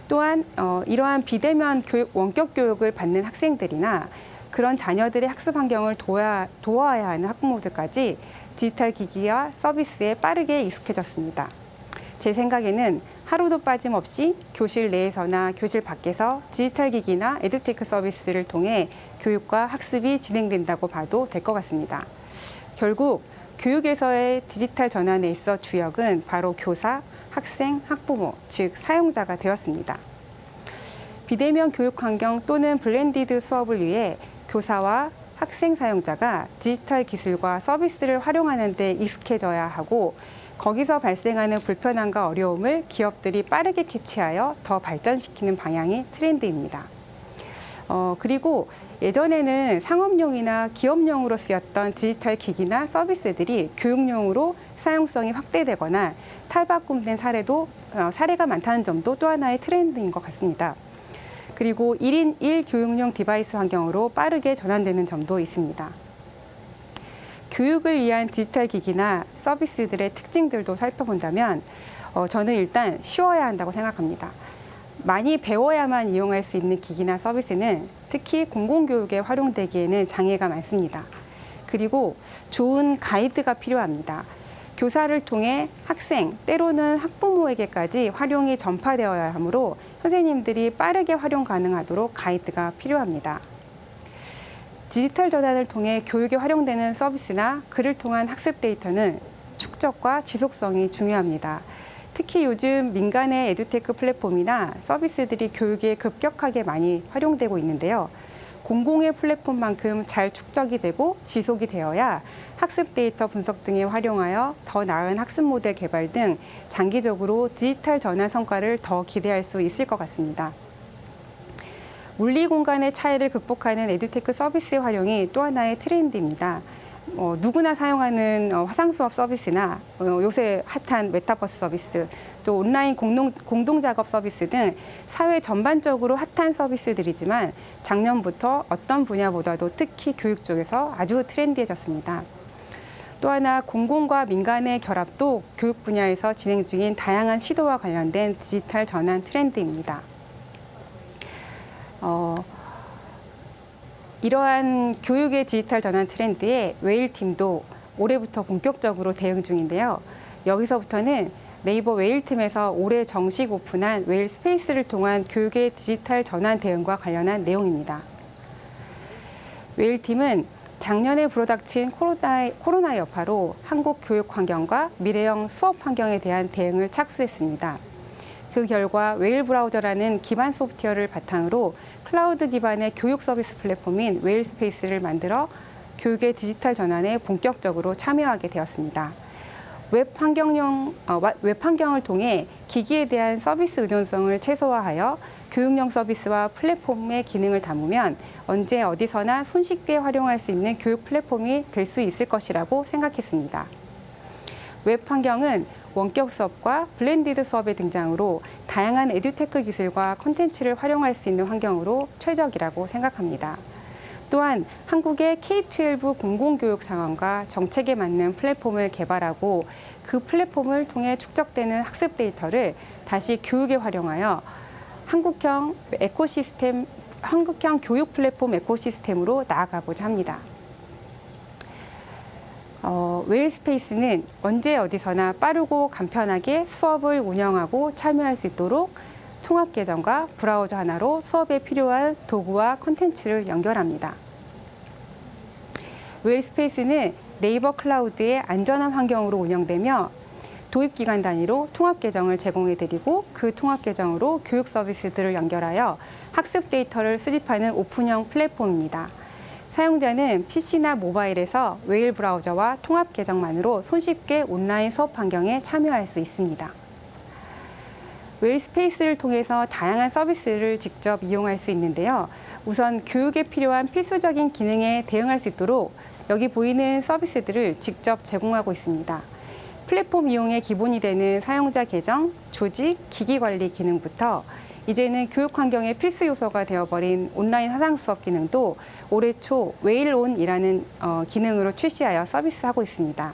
또한 이러한 비대면 교육, 원격 교육을 받는 학생들이나 그런 자녀들의 학습 환경을 도와야 하는 학부모들까지 디지털 기기와 서비스에 빠르게 익숙해졌습니다. 제 생각에는 하루도 빠짐없이 교실 내에서나 교실 밖에서 디지털 기기나 에듀테크 서비스를 통해 교육과 학습이 진행된다고 봐도 될 것 같습니다. 결국 교육에서의 디지털 전환에 있어 주역은 바로 교사, 학생, 학부모, 즉 사용자가 되었습니다. 비대면 교육 환경 또는 블렌디드 수업을 위해 교사와 학생 사용자가 디지털 기술과 서비스를 활용하는 데 익숙해져야 하고 거기서 발생하는 불편함과 어려움을 기업들이 빠르게 캐치하여 더 발전시키는 방향이 트렌드입니다. 그리고 예전에는 상업용이나 기업용으로 쓰였던 디지털 기기나 서비스들이 교육용으로 사용성이 확대되거나 탈바꿈된 사례가 많다는 점도 또 하나의 트렌드인 것 같습니다. 그리고 1인 1 교육용 디바이스 환경으로 빠르게 전환되는 점도 있습니다. 교육을 위한 디지털 기기나 서비스들의 특징들도 살펴본다면 저는 일단 쉬워야 한다고 생각합니다. 많이 배워야만 이용할 수 있는 기기나 서비스는 특히 공공교육에 활용되기에는 장애가 많습니다. 그리고 좋은 가이드가 필요합니다. 교사를 통해 학생, 때로는 학부모에게까지 활용이 전파되어야 하므로 선생님들이 빠르게 활용 가능하도록 가이드가 필요합니다. 디지털 전환을 통해 교육에 활용되는 서비스나 그를 통한 학습 데이터는 축적과 지속성이 중요합니다. 특히 요즘 민간의 에듀테크 플랫폼이나 서비스들이 교육에 급격하게 많이 활용되고 있는데요. 공공의 플랫폼만큼 잘 축적이 되고 지속이 되어야 학습 데이터 분석 등에 활용하여 더 나은 학습 모델 개발 등 장기적으로 디지털 전환 성과를 더 기대할 수 있을 것 같습니다. 물리 공간의 차이를 극복하는 에듀테크 서비스의 활용이 또 하나의 트렌드입니다. 누구나 사용하는 화상 수업 서비스나 요새 핫한 메타버스 서비스, 또 온라인 공동 작업 서비스 등 사회 전반적으로 핫한 서비스들이지만 작년부터 어떤 분야보다도 특히 교육 쪽에서 아주 트렌디해졌습니다. 또 하나 공공과 민간의 결합도 교육 분야에서 진행 중인 다양한 시도와 관련된 디지털 전환 트렌드입니다. 이러한 교육의 디지털 전환 트렌드에 웨일팀도 올해부터 본격적으로 대응 중인데요. 여기서부터는 네이버 웨일팀에서 올해 정식 오픈한 웨일 스페이스를 통한 교육의 디지털 전환 대응과 관련한 내용입니다. 웨일팀은 작년에 불어닥친 코로나 여파로 한국 교육 환경과 미래형 수업 환경에 대한 대응을 착수했습니다. 그 결과 웨일 브라우저라는 기반 소프트웨어를 바탕으로 클라우드 기반의 교육 서비스 플랫폼인 웨일 스페이스를 만들어 교육의 디지털 전환에 본격적으로 참여하게 되었습니다. 웹 환경을 통해 기기에 대한 서비스 의존성을 최소화하여 교육용 서비스와 플랫폼의 기능을 담으면 언제 어디서나 손쉽게 활용할 수 있는 교육 플랫폼이 될 수 있을 것이라고 생각했습니다. 웹 환경은 원격 수업과 블렌디드 수업의 등장으로 다양한 에듀테크 기술과 콘텐츠를 활용할 수 있는 환경으로 최적이라고 생각합니다. 또한 한국의 K-12 공공교육 상황과 정책에 맞는 플랫폼을 개발하고 그 플랫폼을 통해 축적되는 학습 데이터를 다시 교육에 활용하여 한국형 교육 플랫폼 에코시스템으로 나아가고자 합니다. 웨일 스페이스는 언제 어디서나 빠르고 간편하게 수업을 운영하고 참여할 수 있도록 통합 계정과 브라우저 하나로 수업에 필요한 도구와 콘텐츠를 연결합니다. 웨일 스페이스는 네이버 클라우드의 안전한 환경으로 운영되며 도입기관 단위로 통합 계정을 제공해드리고 그 통합 계정으로 교육 서비스들을 연결하여 학습 데이터를 수집하는 오픈형 플랫폼입니다. 사용자는 PC나 모바일에서 웨일 브라우저와 통합 계정만으로 손쉽게 온라인 수업 환경에 참여할 수 있습니다. 웨일 스페이스를 통해서 다양한 서비스를 직접 이용할 수 있는데요. 우선 교육에 필요한 필수적인 기능에 대응할 수 있도록 여기 보이는 서비스들을 직접 제공하고 있습니다. 플랫폼 이용의 기본이 되는 사용자 계정, 조직, 기기 관리 기능부터 이제는 교육 환경의 필수 요소가 되어버린 온라인 화상 수업 기능도 올해 초 웨일온이라는 기능으로 출시하여 서비스하고 있습니다.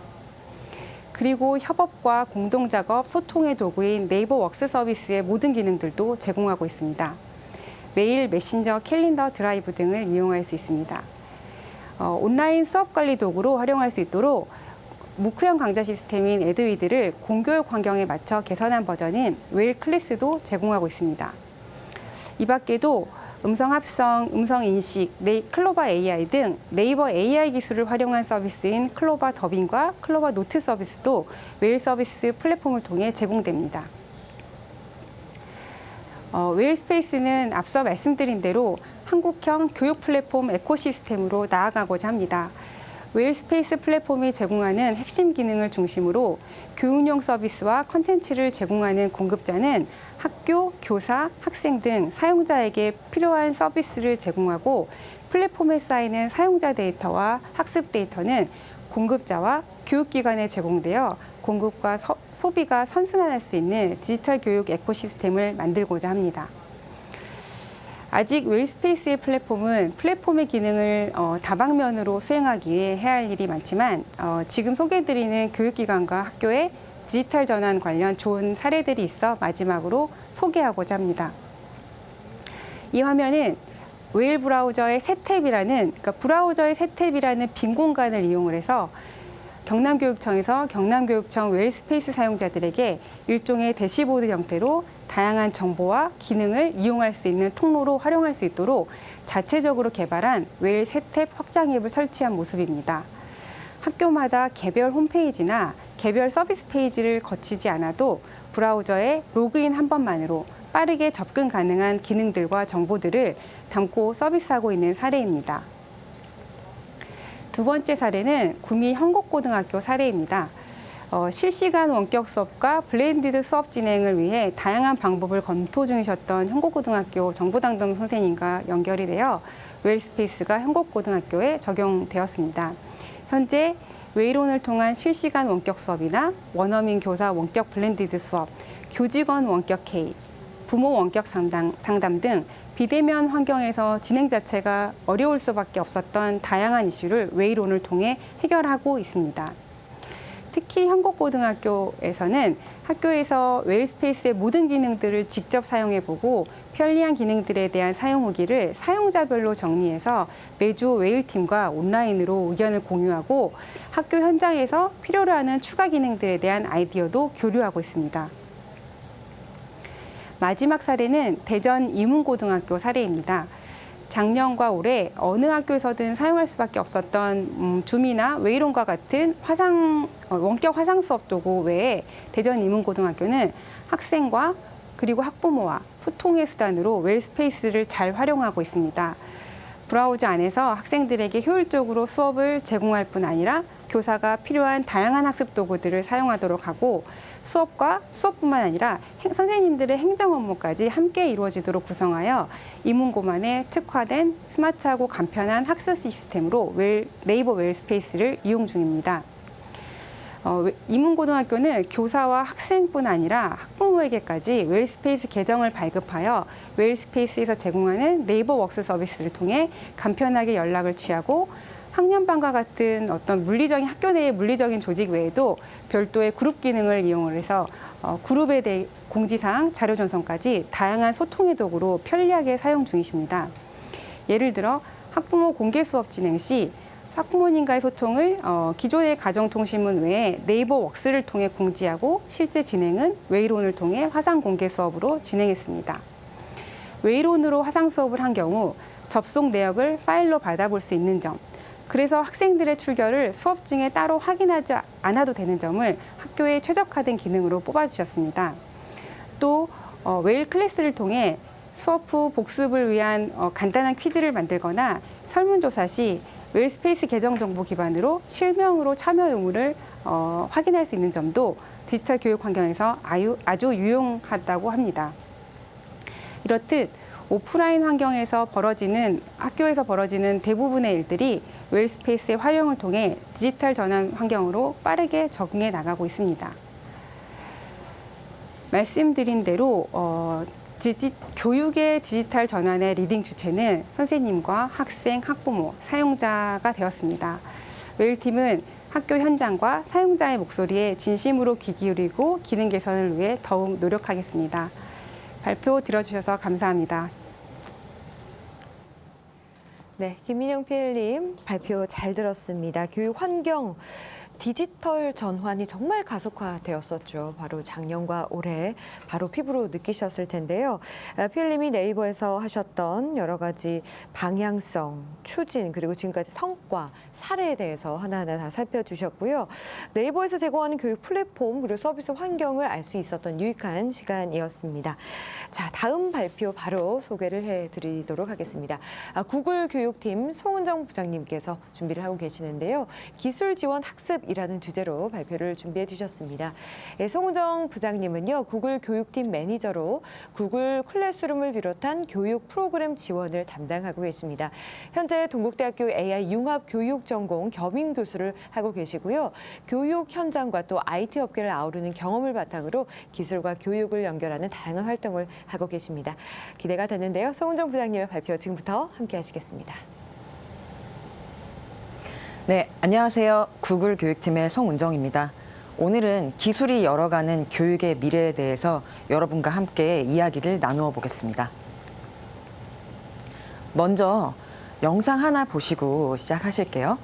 그리고 협업과 공동작업, 소통의 도구인 네이버 웍스 서비스의 모든 기능들도 제공하고 있습니다. 메일, 메신저, 캘린더, 드라이브 등을 이용할 수 있습니다. 온라인 수업 관리 도구로 활용할 수 있도록 무크형 강좌 시스템인 에드위드를 공교육 환경에 맞춰 개선한 버전인 웨일 클래스도 제공하고 있습니다. 이 밖에도 음성 합성, 음성 인식, 클로바 AI 등 네이버 AI 기술을 활용한 서비스인 클로바 더빙과 클로바 노트 서비스도 웨일 서비스 플랫폼을 통해 제공됩니다. 웨일 스페이스는 앞서 말씀드린 대로 한국형 교육 플랫폼 에코시스템으로 나아가고자 합니다. 웨일 스페이스 플랫폼이 제공하는 핵심 기능을 중심으로 교육용 서비스와 콘텐츠를 제공하는 공급자는 학교, 교사, 학생 등 사용자에게 필요한 서비스를 제공하고 플랫폼에 쌓이는 사용자 데이터와 학습 데이터는 공급자와 교육기관에 제공되어 공급과 소비가 선순환할 수 있는 디지털 교육 에코시스템을 만들고자 합니다. 아직 웰스페이스의 플랫폼의 기능을 다방면으로 수행하기 위해 해야 할 일이 많지만 지금 소개해드리는 교육기관과 학교의 디지털 전환 관련 좋은 사례들이 있어 마지막으로 소개하고자 합니다. 이 화면은 웨일 브라우저의 새 탭이라는 빈 공간을 이용을 해서 경남교육청에서 경남교육청 웰스페이스 사용자들에게 일종의 대시보드 형태로 다양한 정보와 기능을 이용할 수 있는 통로로 활용할 수 있도록 자체적으로 개발한 웨일 새 탭 확장 앱을 설치한 모습입니다. 학교마다 개별 홈페이지나 개별 서비스 페이지를 거치지 않아도 브라우저에 로그인 한 번만으로 빠르게 접근 가능한 기능들과 정보들을 담고 서비스하고 있는 사례입니다. 두 번째 사례는 구미 현곡고등학교 사례입니다. 실시간 원격 수업과 블렌디드 수업 진행을 위해 다양한 방법을 검토 중이셨던 현곡고등학교 정보담당 선생님과 연결이 되어 웰스페이스가 현곡고등학교에 적용되었습니다. 현재 웨일온을 통한 실시간 원격 수업이나 원어민 교사 원격 블렌디드 수업, 교직원 원격 K, 부모 원격 상담 등 비대면 환경에서 진행 자체가 어려울 수밖에 없었던 다양한 이슈를 웨일온을 통해 해결하고 있습니다. 특히 현곡고등학교에서는 학교에서 웨일스페이스의 모든 기능들을 직접 사용해보고 편리한 기능들에 대한 사용 후기를 사용자별로 정리해서 매주 웨일팀과 온라인으로 의견을 공유하고 학교 현장에서 필요로 하는 추가 기능들에 대한 아이디어도 교류하고 있습니다. 마지막 사례는 대전 이문고등학교 사례입니다. 작년과 올해 어느 학교에서든 사용할 수밖에 없었던 줌이나 웨일온과 같은 원격 화상 수업 도구 외에 대전 이문고등학교는 학생과 그리고 학부모와 소통의 수단으로 웰스페이스를 잘 활용하고 있습니다. 브라우저 안에서 학생들에게 효율적으로 수업을 제공할 뿐 아니라 교사가 필요한 다양한 학습 도구들을 사용하도록 하고 수업뿐만 아니라 선생님들의 행정 업무까지 함께 이루어지도록 구성하여 이문고만의 특화된 스마트하고 간편한 학습 시스템으로 네이버 웰스페이스를 이용 중입니다. 이문고등학교는 교사와 학생뿐 아니라 학부모에게까지 웰스페이스 계정을 발급하여 웰스페이스에서 제공하는 네이버 웍스 서비스를 통해 간편하게 연락을 취하고 학년반과 같은 어떤 학교 내의 물리적인 조직 외에도 별도의 그룹 기능을 이용을 해서 그룹에 대해 공지사항, 자료 전송까지 다양한 소통의 도구로 편리하게 사용 중이십니다. 예를 들어 학부모 공개 수업 진행 시 학부모님과의 소통을 기존의 가정통신문 외에 네이버 웍스를 통해 공지하고 실제 진행은 웨일온을 통해 화상 공개 수업으로 진행했습니다. 웨일온으로 화상 수업을 한 경우 접속 내역을 파일로 받아볼 수 있는 점, 그래서 학생들의 출결을 수업 중에 따로 확인하지 않아도 되는 점을 학교에 최적화된 기능으로 뽑아주셨습니다. 또 웨일 클래스를 통해 수업 후 복습을 위한 간단한 퀴즈를 만들거나 설문조사 시 웰스페이스 계정 정보 기반으로 실명으로 참여 의무를 확인할 수 있는 점도 디지털 교육 환경에서 아주 유용하다고 합니다. 이렇듯 오프라인 환경에서 학교에서 벌어지는 대부분의 일들이 웰스페이스의 활용을 통해 디지털 전환 환경으로 빠르게 적응해 나가고 있습니다. 말씀드린 대로 교육의 디지털 전환의 리딩 주체는 선생님과 학생, 학부모, 사용자가 되었습니다. 웨일팀은 학교 현장과 사용자의 목소리에 진심으로 귀 기울이고 기능 개선을 위해 더욱 노력하겠습니다. 발표 들어주셔서 감사합니다. 네, 김민영 PL님 발표 잘 들었습니다. 교육 환경 디지털 전환이 정말 가속화되었었죠. 바로 작년과 올해 바로 피부로 느끼셨을 텐데요. PL님이 네이버에서 하셨던 여러 가지 방향성, 추진, 그리고 지금까지 성과, 사례에 대해서 하나하나 다 살펴주셨고요. 네이버에서 제공하는 교육 플랫폼 그리고 서비스 환경을 알 수 있었던 유익한 시간이었습니다. 자, 다음 발표 바로 소개를 해드리도록 하겠습니다. 구글 교육팀 송은정 부장님께서 준비를 하고 계시는데요. 기술 지원 학습 교육이라는 주제로 발표를 준비해 주셨습니다. 송은정 부장님은요, 구글 교육팀 매니저로 구글 클래스룸을 비롯한 교육 프로그램 지원을 담당하고 계십니다. 현재 동국대학교 AI 융합 교육 전공 겸임 교수를 하고 계시고요. 교육 현장과 또 IT 업계를 아우르는 경험을 바탕으로 기술과 교육을 연결하는 다양한 활동을 하고 계십니다. 기대가 되는데요. 송은정 부장님의 발표 지금부터 함께 하시겠습니다. 네, 안녕하세요. 구글 교육팀의 송은정입니다. 오늘은 기술이 열어가는 교육의 미래에 대해서 여러분과 함께 이야기를 나누어 보겠습니다. 먼저 영상 하나 보시고 시작하실게요.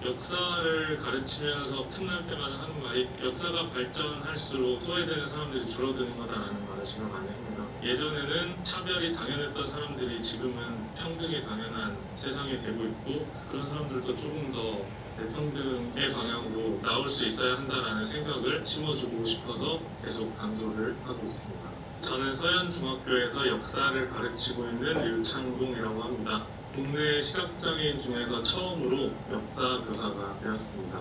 역사를 가르치면서 틈날 때마다 하는 말이 역사가 발전할수록 소외되는 사람들이 줄어드는 거다라는 말을 제가 많이 합니다. 예전에는 차별이 당연했던 사람들이 지금은 평등이 당연한 세상이 되고 있고 그런 사람들도 조금 더 평등의 방향으로 나올 수 있어야 한다라는 생각을 심어주고 싶어서 계속 강조를 하고 있습니다. 저는 서현중학교에서 역사를 가르치고 있는 류창동이라고 합니다. 국내 시각장애인 중에서 처음으로 역사 교사가 되었습니다.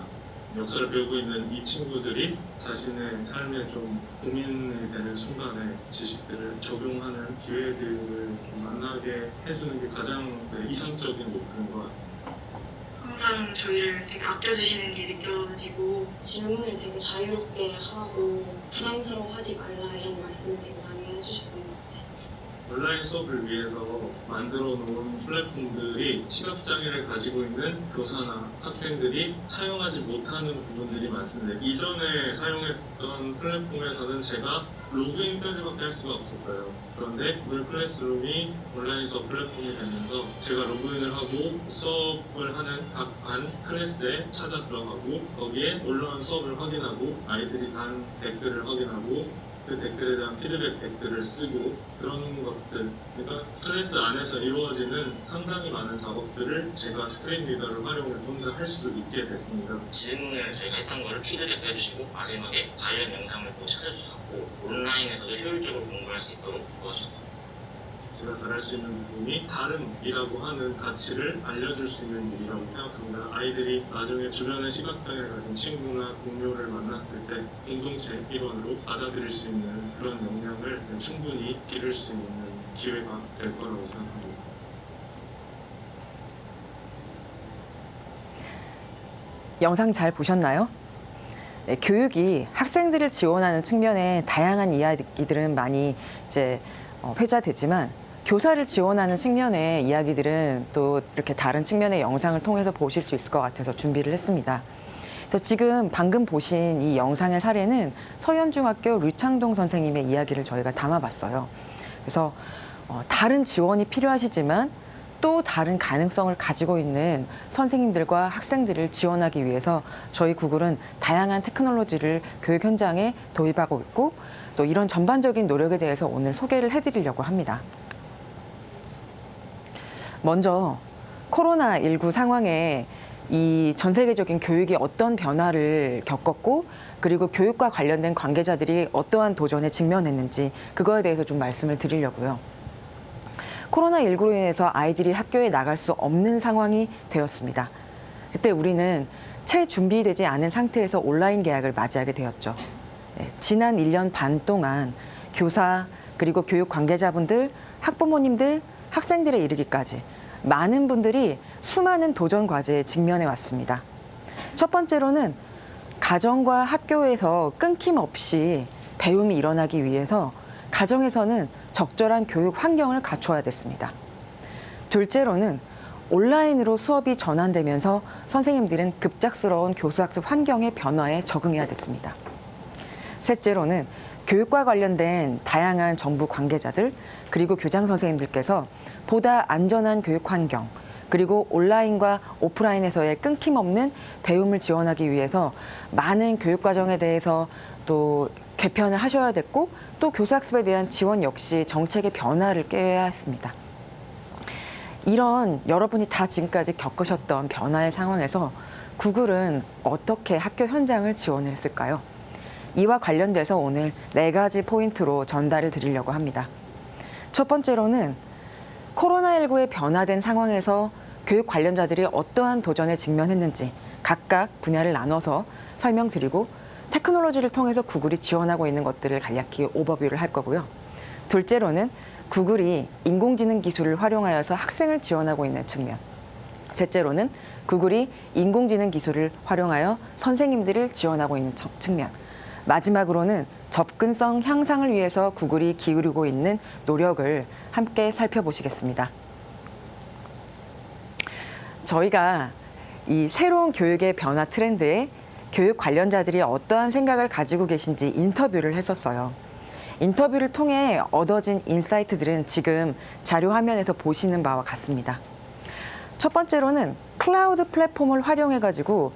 역사를 배우고 있는 이 친구들이 자신의 삶에 좀 고민이 되는 순간에 지식들을 적용하는 기회들을 좀 만나게 해주는 게 가장 이상적인 목표인 것 같습니다. 항상 저희를 되게 아껴주시는 게 느껴지고 질문을 되게 자유롭게 하고 부담스러워하지 말라 이런 말씀을 되게 많이 해주셨던 것 같아요. 온라인 수업을 위해서 만들어 놓은 플랫폼들이 시각장애를 가지고 있는 교사나 학생들이 사용하지 못하는 부분들이 많습니다. 이전에 사용했던 플랫폼에서는 제가 로그인까지밖에 할 수가 없었어요. 그런데 구글 클래스룸이 온라인 수업 플랫폼이 되면서 제가 로그인을 하고 수업을 하는 각 반 클래스에 찾아 들어가고 거기에 올라온 수업을 확인하고 아이들이 단 댓글을 확인하고 그 댓글에 대한 피드백 댓글을 쓰고 그런 것들, 그러니까 클래스 안에서 이루어지는 상당히 많은 작업들을 제가 스크린 리더를 활용해서 혼자 할 수 있게 됐습니다. 질문을 저희가 했던 걸 피드백 해주시고 마지막에 관련 영상을 또 찾아주셔서 온라인에서도 효율적으로 공부할 수 있도록 도와주셨습니다. 제가 잘할 수 있는 부분이 다름이라고 하는 가치를 알려줄 수 있는 일이라고 생각합니다. 아이들이 나중에 주변의 시각장애를 가진 친구나 동료를 만났을 때 공동체 일원으로 받아들일 수 있는 그런 역량을 충분히 기를 수 있는 기회가 될 거라고 생각합니다. 영상 잘 보셨나요? 네, 교육이 학생들을 지원하는 측면에 다양한 이야기들은 많이 이제 회자되지만 교사를 지원하는 측면의 이야기들은 또 이렇게 다른 측면의 영상을 통해서 보실 수 있을 것 같아서 준비를 했습니다. 그래서 지금 방금 보신 이 영상의 사례는 서현중학교 류창동 선생님의 이야기를 저희가 담아봤어요. 그래서 다른 지원이 필요하시지만 또 다른 가능성을 가지고 있는 선생님들과 학생들을 지원하기 위해서 저희 구글은 다양한 테크놀로지를 교육 현장에 도입하고 있고 또 이런 전반적인 노력에 대해서 오늘 소개를 해드리려고 합니다. 먼저 코로나19 상황에 이 전 세계적인 교육이 어떤 변화를 겪었고 그리고 교육과 관련된 관계자들이 어떠한 도전에 직면했는지 그거에 대해서 좀 말씀을 드리려고요. 코로나19로 인해서 아이들이 학교에 나갈 수 없는 상황이 되었습니다. 그때 우리는 채 준비되지 않은 상태에서 온라인 개학을 맞이하게 되었죠. 지난 1년 반 동안 교사 그리고 교육 관계자분들, 학부모님들, 학생들에 이르기까지 많은 분들이 수많은 도전 과제에 직면해 왔습니다. 첫 번째로는 가정과 학교에서 끊김없이 배움이 일어나기 위해서 가정에서는 적절한 교육 환경을 갖춰야 됐습니다. 둘째로는 온라인으로 수업이 전환되면서 선생님들은 급작스러운 교수학습 환경의 변화에 적응해야 됐습니다. 셋째로는 교육과 관련된 다양한 정부 관계자들 그리고 교장 선생님들께서 보다 안전한 교육 환경 그리고 온라인과 오프라인에서의 끊김없는 배움을 지원하기 위해서 많은 교육 과정에 대해서 또 개편을 하셔야 됐고 또 교수학습에 대한 지원 역시 정책의 변화를 꾀해야 했습니다. 이런 여러분이 다 지금까지 겪으셨던 변화의 상황에서 구글은 어떻게 학교 현장을 지원을 했을까요? 이와 관련돼서 오늘 4가지 포인트로 전달을 드리려고 합니다. 첫 번째로는 코로나19의 변화된 상황에서 교육 관련자들이 어떠한 도전에 직면했는지 각각 분야를 나눠서 설명드리고 테크놀로지를 통해서 구글이 지원하고 있는 것들을 간략히 오버뷰를 할 거고요. 둘째로는 구글이 인공지능 기술을 활용하여서 학생을 지원하고 있는 측면. 셋째로는 구글이 인공지능 기술을 활용하여 선생님들을 지원하고 있는 측면. 마지막으로는 접근성 향상을 위해서 구글이 기울이고 있는 노력을 함께 살펴보시겠습니다. 저희가 이 새로운 교육의 변화 트렌드에 교육 관련자들이 어떠한 생각을 가지고 계신지 인터뷰를 했었어요. 인터뷰를 통해 얻어진 인사이트들은 지금 자료 화면에서 보시는 바와 같습니다. 첫 번째로는 클라우드 플랫폼을 활용해가지고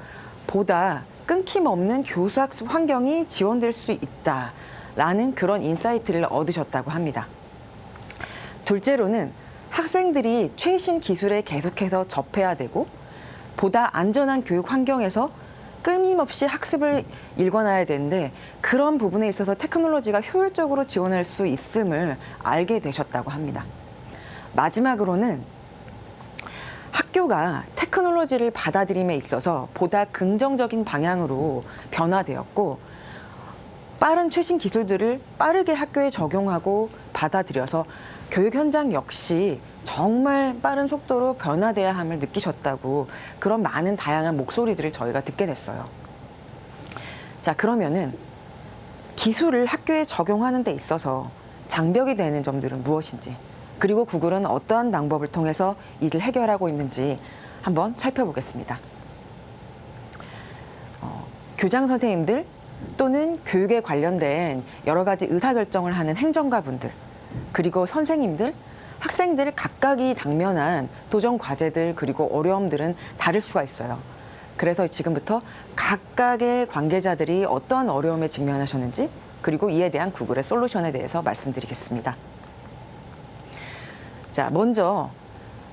보다 끊김없는 교수학습 환경이 지원될 수 있다라는 그런 인사이트를 얻으셨다고 합니다. 둘째로는 학생들이 최신 기술에 계속해서 접해야 되고 보다 안전한 교육 환경에서 끊임없이 학습을 일궈놔야 되는데 그런 부분에 있어서 테크놀로지가 효율적으로 지원할 수 있음을 알게 되셨다고 합니다. 마지막으로는 학교가 테크놀로지를 받아들임에 있어서 보다 긍정적인 방향으로 변화되었고 빠른 최신 기술들을 빠르게 학교에 적용하고 받아들여서 교육 현장 역시 정말 빠른 속도로 변화돼야 함을 느끼셨다고 그런 많은 다양한 목소리들을 저희가 듣게 됐어요. 자, 그러면은 기술을 학교에 적용하는 데 있어서 장벽이 되는 점들은 무엇인지 그리고 구글은 어떠한 방법을 통해서 이를 해결하고 있는지 한번 살펴보겠습니다. 교장 선생님들 또는 교육에 관련된 여러 가지 의사결정을 하는 행정가분들 그리고 선생님들, 학생들 각각이 당면한 도전 과제들 그리고 어려움들은 다를 수가 있어요. 그래서 지금부터 각각의 관계자들이 어떠한 어려움에 직면하셨는지 그리고 이에 대한 구글의 솔루션에 대해서 말씀드리겠습니다. 자, 먼저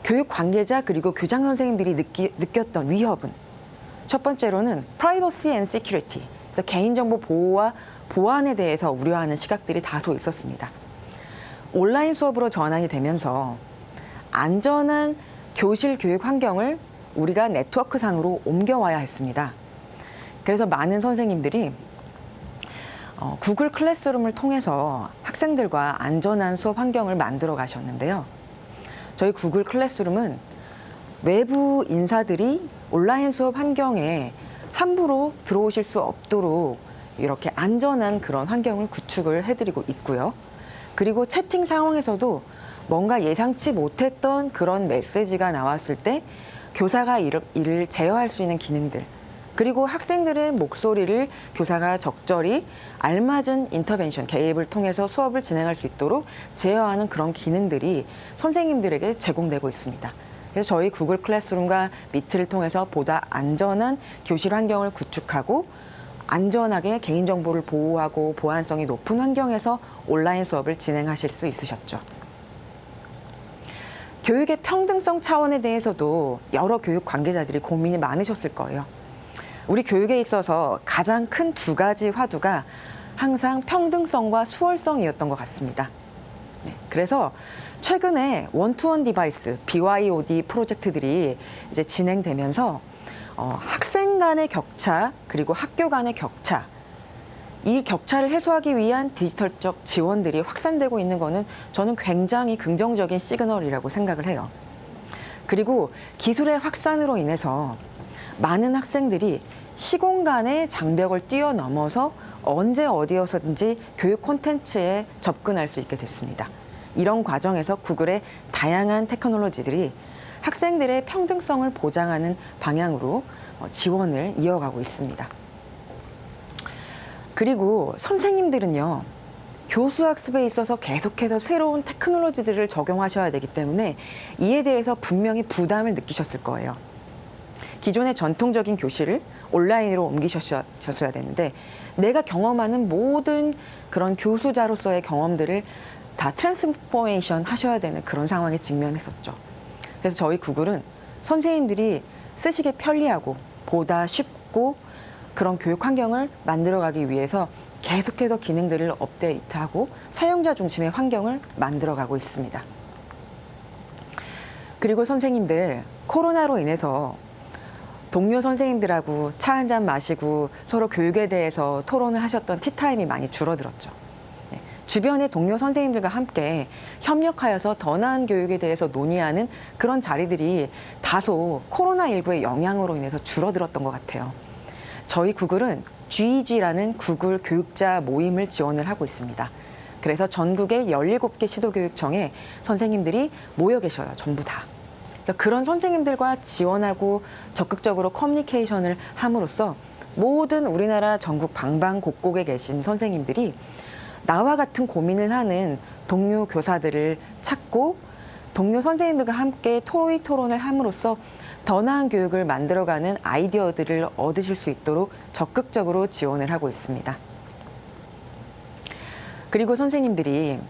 교육 관계자 그리고 교장 선생님들이 느꼈던 위협은 첫 번째로는 privacy and security, 그래서 개인정보 보호와 보안에 대해서 우려하는 시각들이 다소 있었습니다. 온라인 수업으로 전환이 되면서 안전한 교실 교육 환경을 우리가 네트워크상으로 옮겨와야 했습니다. 그래서 많은 선생님들이 구글 클래스룸을 통해서 학생들과 안전한 수업 환경을 만들어 가셨는데요. 저희 구글 클래스룸은 외부 인사들이 온라인 수업 환경에 함부로 들어오실 수 없도록 이렇게 안전한 그런 환경을 구축을 해드리고 있고요. 그리고 채팅 상황에서도 뭔가 예상치 못했던 그런 메시지가 나왔을 때 교사가 이를 제어할 수 있는 기능들, 그리고 학생들의 목소리를 교사가 적절히 알맞은 인터벤션, 개입을 통해서 수업을 진행할 수 있도록 제어하는 그런 기능들이 선생님들에게 제공되고 있습니다. 그래서 저희 구글 클래스룸과 미트를 통해서 보다 안전한 교실 환경을 구축하고 안전하게 개인정보를 보호하고 보안성이 높은 환경에서 온라인 수업을 진행하실 수 있으셨죠. 교육의 평등성 차원에 대해서도 여러 교육 관계자들이 고민이 많으셨을 거예요. 우리 교육에 있어서 가장 큰 두 가지 화두가 항상 평등성과 수월성이었던 것 같습니다. 네, 그래서 최근에 원투원 디바이스, BYOD 프로젝트들이 이제 진행되면서 학생 간의 격차, 그리고 학교 간의 격차, 이 격차를 해소하기 위한 디지털적 지원들이 확산되고 있는 거는 저는 굉장히 긍정적인 시그널이라고 생각을 해요. 그리고 기술의 확산으로 인해서 많은 학생들이 시공간의 장벽을 뛰어넘어서 언제 어디에서든지 교육 콘텐츠에 접근할 수 있게 됐습니다. 이런 과정에서 구글의 다양한 테크놀로지들이 학생들의 평등성을 보장하는 방향으로 지원을 이어가고 있습니다. 그리고 선생님들은요, 교수학습에 있어서 계속해서 새로운 테크놀로지들을 적용하셔야 되기 때문에 이에 대해서 분명히 부담을 느끼셨을 거예요. 기존의 전통적인 교실을 온라인으로 옮기셨어야 되는데 내가 경험하는 모든 그런 교수자로서의 경험들을 다 트랜스포메이션 하셔야 되는 그런 상황에 직면했었죠. 그래서 저희 구글은 선생님들이 쓰시기 편리하고 보다 쉽고 그런 교육 환경을 만들어가기 위해서 계속해서 기능들을 업데이트하고 사용자 중심의 환경을 만들어가고 있습니다. 그리고 선생님들, 코로나로 인해서 동료 선생님들하고 차 한잔 마시고 서로 교육에 대해서 토론을 하셨던 티타임이 많이 줄어들었죠. 네, 주변의 동료 선생님들과 함께 협력하여서 더 나은 교육에 대해서 논의하는 그런 자리들이 다소 코로나19의 영향으로 인해서 줄어들었던 것 같아요. 저희 구글은 GEG라는 구글 교육자 모임을 지원을 하고 있습니다. 그래서 전국의 17개 시도교육청에 선생님들이 모여 계셔요. 전부 다. 그래서 그런 선생님들과 지원하고 적극적으로 커뮤니케이션을 함으로써 모든 우리나라 전국 방방곡곡에 계신 선생님들이 나와 같은 고민을 하는 동료 교사들을 찾고 동료 선생님들과 함께 토의 토론을 함으로써 더 나은 교육을 만들어가는 아이디어들을 얻으실 수 있도록 적극적으로 지원을 하고 있습니다. 그리고 선생님들이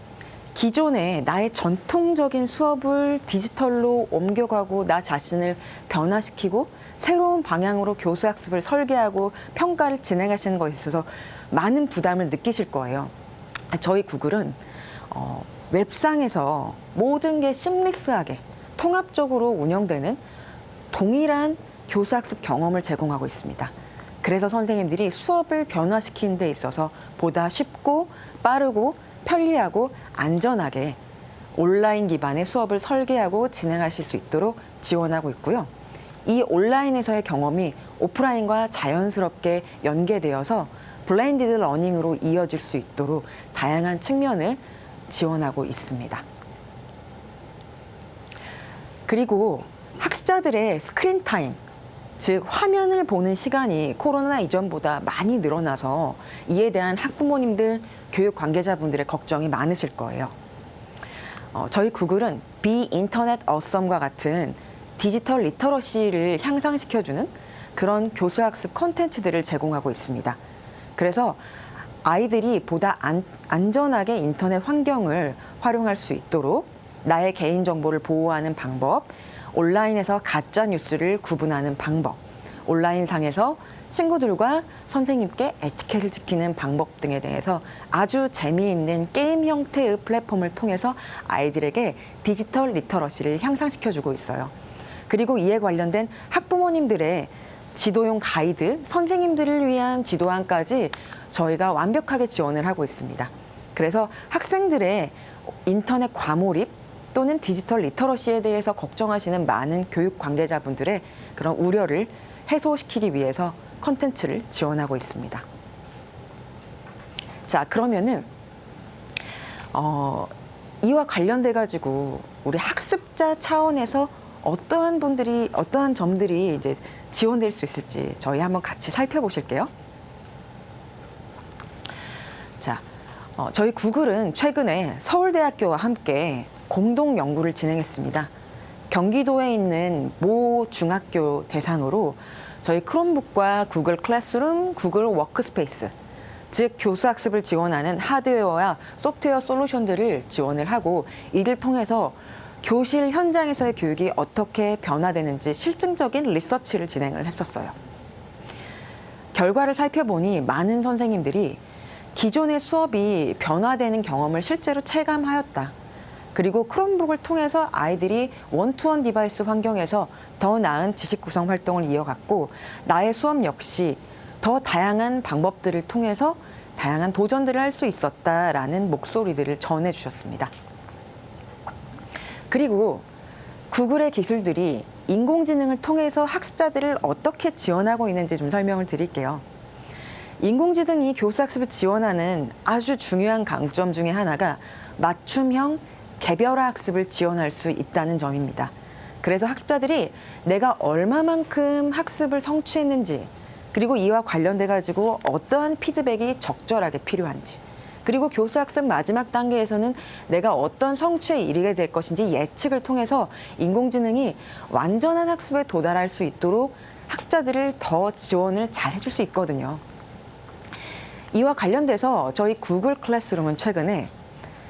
기존에 나의 전통적인 수업을 디지털로 옮겨가고 나 자신을 변화시키고 새로운 방향으로 교수학습을 설계하고 평가를 진행하시는 것에 있어서 많은 부담을 느끼실 거예요. 저희 구글은 웹상에서 모든 게 심리스하게 통합적으로 운영되는 동일한 교수학습 경험을 제공하고 있습니다. 그래서 선생님들이 수업을 변화시키는 데 있어서 보다 쉽고 빠르고 편리하고 안전하게 온라인 기반의 수업을 설계하고 진행하실 수 있도록 지원하고 있고요. 이 온라인에서의 경험이 오프라인과 자연스럽게 연계되어서 블렌디드 러닝으로 이어질 수 있도록 다양한 측면을 지원하고 있습니다. 그리고 학습자들의 스크린 타임, 즉 화면을 보는 시간이 코로나 이전보다 많이 늘어나서 이에 대한 학부모님들, 교육 관계자분들의 걱정이 많으실 거예요. 저희 구글은 Be Internet Awesome과 같은 디지털 리터러시를 향상시켜주는 그런 교수학습 콘텐츠들을 제공하고 있습니다. 그래서 아이들이 보다 안전하게 인터넷 환경을 활용할 수 있도록 나의 개인정보를 보호하는 방법, 온라인에서 가짜 뉴스를 구분하는 방법, 온라인상에서 친구들과 선생님께 에티켓을 지키는 방법 등에 대해서 아주 재미있는 게임 형태의 플랫폼을 통해서 아이들에게 디지털 리터러시를 향상시켜주고 있어요. 그리고 이에 관련된 학부모님들의 지도용 가이드, 선생님들을 위한 지도안까지 저희가 완벽하게 지원을 하고 있습니다. 그래서 학생들의 인터넷 과몰입 또는 디지털 리터러시에 대해서 걱정하시는 많은 교육 관계자분들의 그런 우려를 해소시키기 위해서 콘텐츠를 지원하고 있습니다. 자, 그러면은 이와 관련돼 가지고 우리 학습자 차원에서 어떠한 점들이 이제 지원될 수 있을지 저희 한번 같이 살펴보실게요. 자, 저희 구글은 최근에 서울대학교와 함께 공동 연구를 진행했습니다. 경기도에 있는 모 중학교 대상으로 저희 크롬북과 구글 클래스룸, 구글 워크스페이스, 즉 교수학습을 지원하는 하드웨어와 소프트웨어 솔루션들을 지원을 하고 이를 통해서 교실 현장에서의 교육이 어떻게 변화되는지 실증적인 리서치를 진행을 했었어요. 결과를 살펴보니 많은 선생님들이 기존의 수업이 변화되는 경험을 실제로 체감하였다. 그리고 크롬북을 통해서 아이들이 원투원 디바이스 환경에서 더 나은 지식 구성 활동을 이어갔고 나의 수업 역시 더 다양한 방법들을 통해서 다양한 도전들을 할 수 있었다라는 목소리들을 전해주셨습니다. 그리고 구글의 기술들이 인공지능을 통해서 학습자들을 어떻게 지원하고 있는지 좀 설명을 드릴게요. 인공지능이 교수학습을 지원하는 아주 중요한 강점 중에 하나가 맞춤형 개별화 학습을 지원할 수 있다는 점입니다. 그래서 학습자들이 내가 얼마만큼 학습을 성취했는지, 그리고 이와 관련돼 가지고 어떠한 피드백이 적절하게 필요한지, 그리고 교수학습 마지막 단계에서는 내가 어떤 성취에 이르게 될 것인지 예측을 통해서 인공지능이 완전한 학습에 도달할 수 있도록 학습자들을 더 지원을 잘 해줄 수 있거든요. 이와 관련돼서 저희 구글 클래스룸은 최근에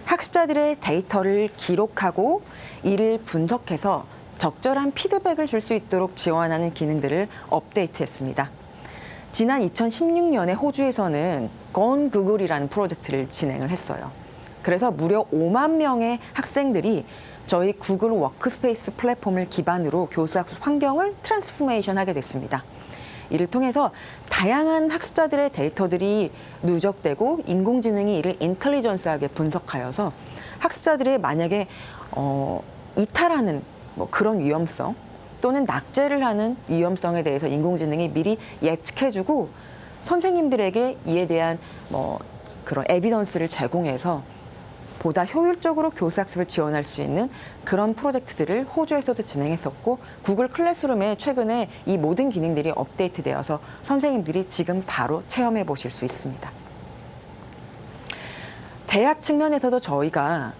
학습자들의 데이터를 기록하고 이를 분석해서 적절한 피드백을 줄 수 있도록 지원하는 기능들을 업데이트했습니다. 지난 2016년에 호주에서는 Gone Google이라는 프로젝트를 진행을 했어요. 그래서 무려 5만 명의 학생들이 저희 구글 워크스페이스 플랫폼을 기반으로 교수학습 환경을 트랜스포메이션 하게 됐습니다. 이를 통해서 다양한 학습자들의 데이터들이 누적되고 인공지능이 이를 인텔리전스하게 분석하여서 학습자들이 만약에 이탈하는 뭐 그런 위험성 또는 낙제를 하는 위험성에 대해서 인공지능이 미리 예측해주고 선생님들에게 이에 대한 뭐 그런 에비던스를 제공해서 보다 효율적으로 교수학습을 지원할 수 있는 그런 프로젝트들을 호주에서도 진행했었고 구글 클래스룸에 최근에 이 모든 기능들이 업데이트되어서 선생님들이 지금 바로 체험해 보실 수 있습니다. 대학 측면에서도 저희가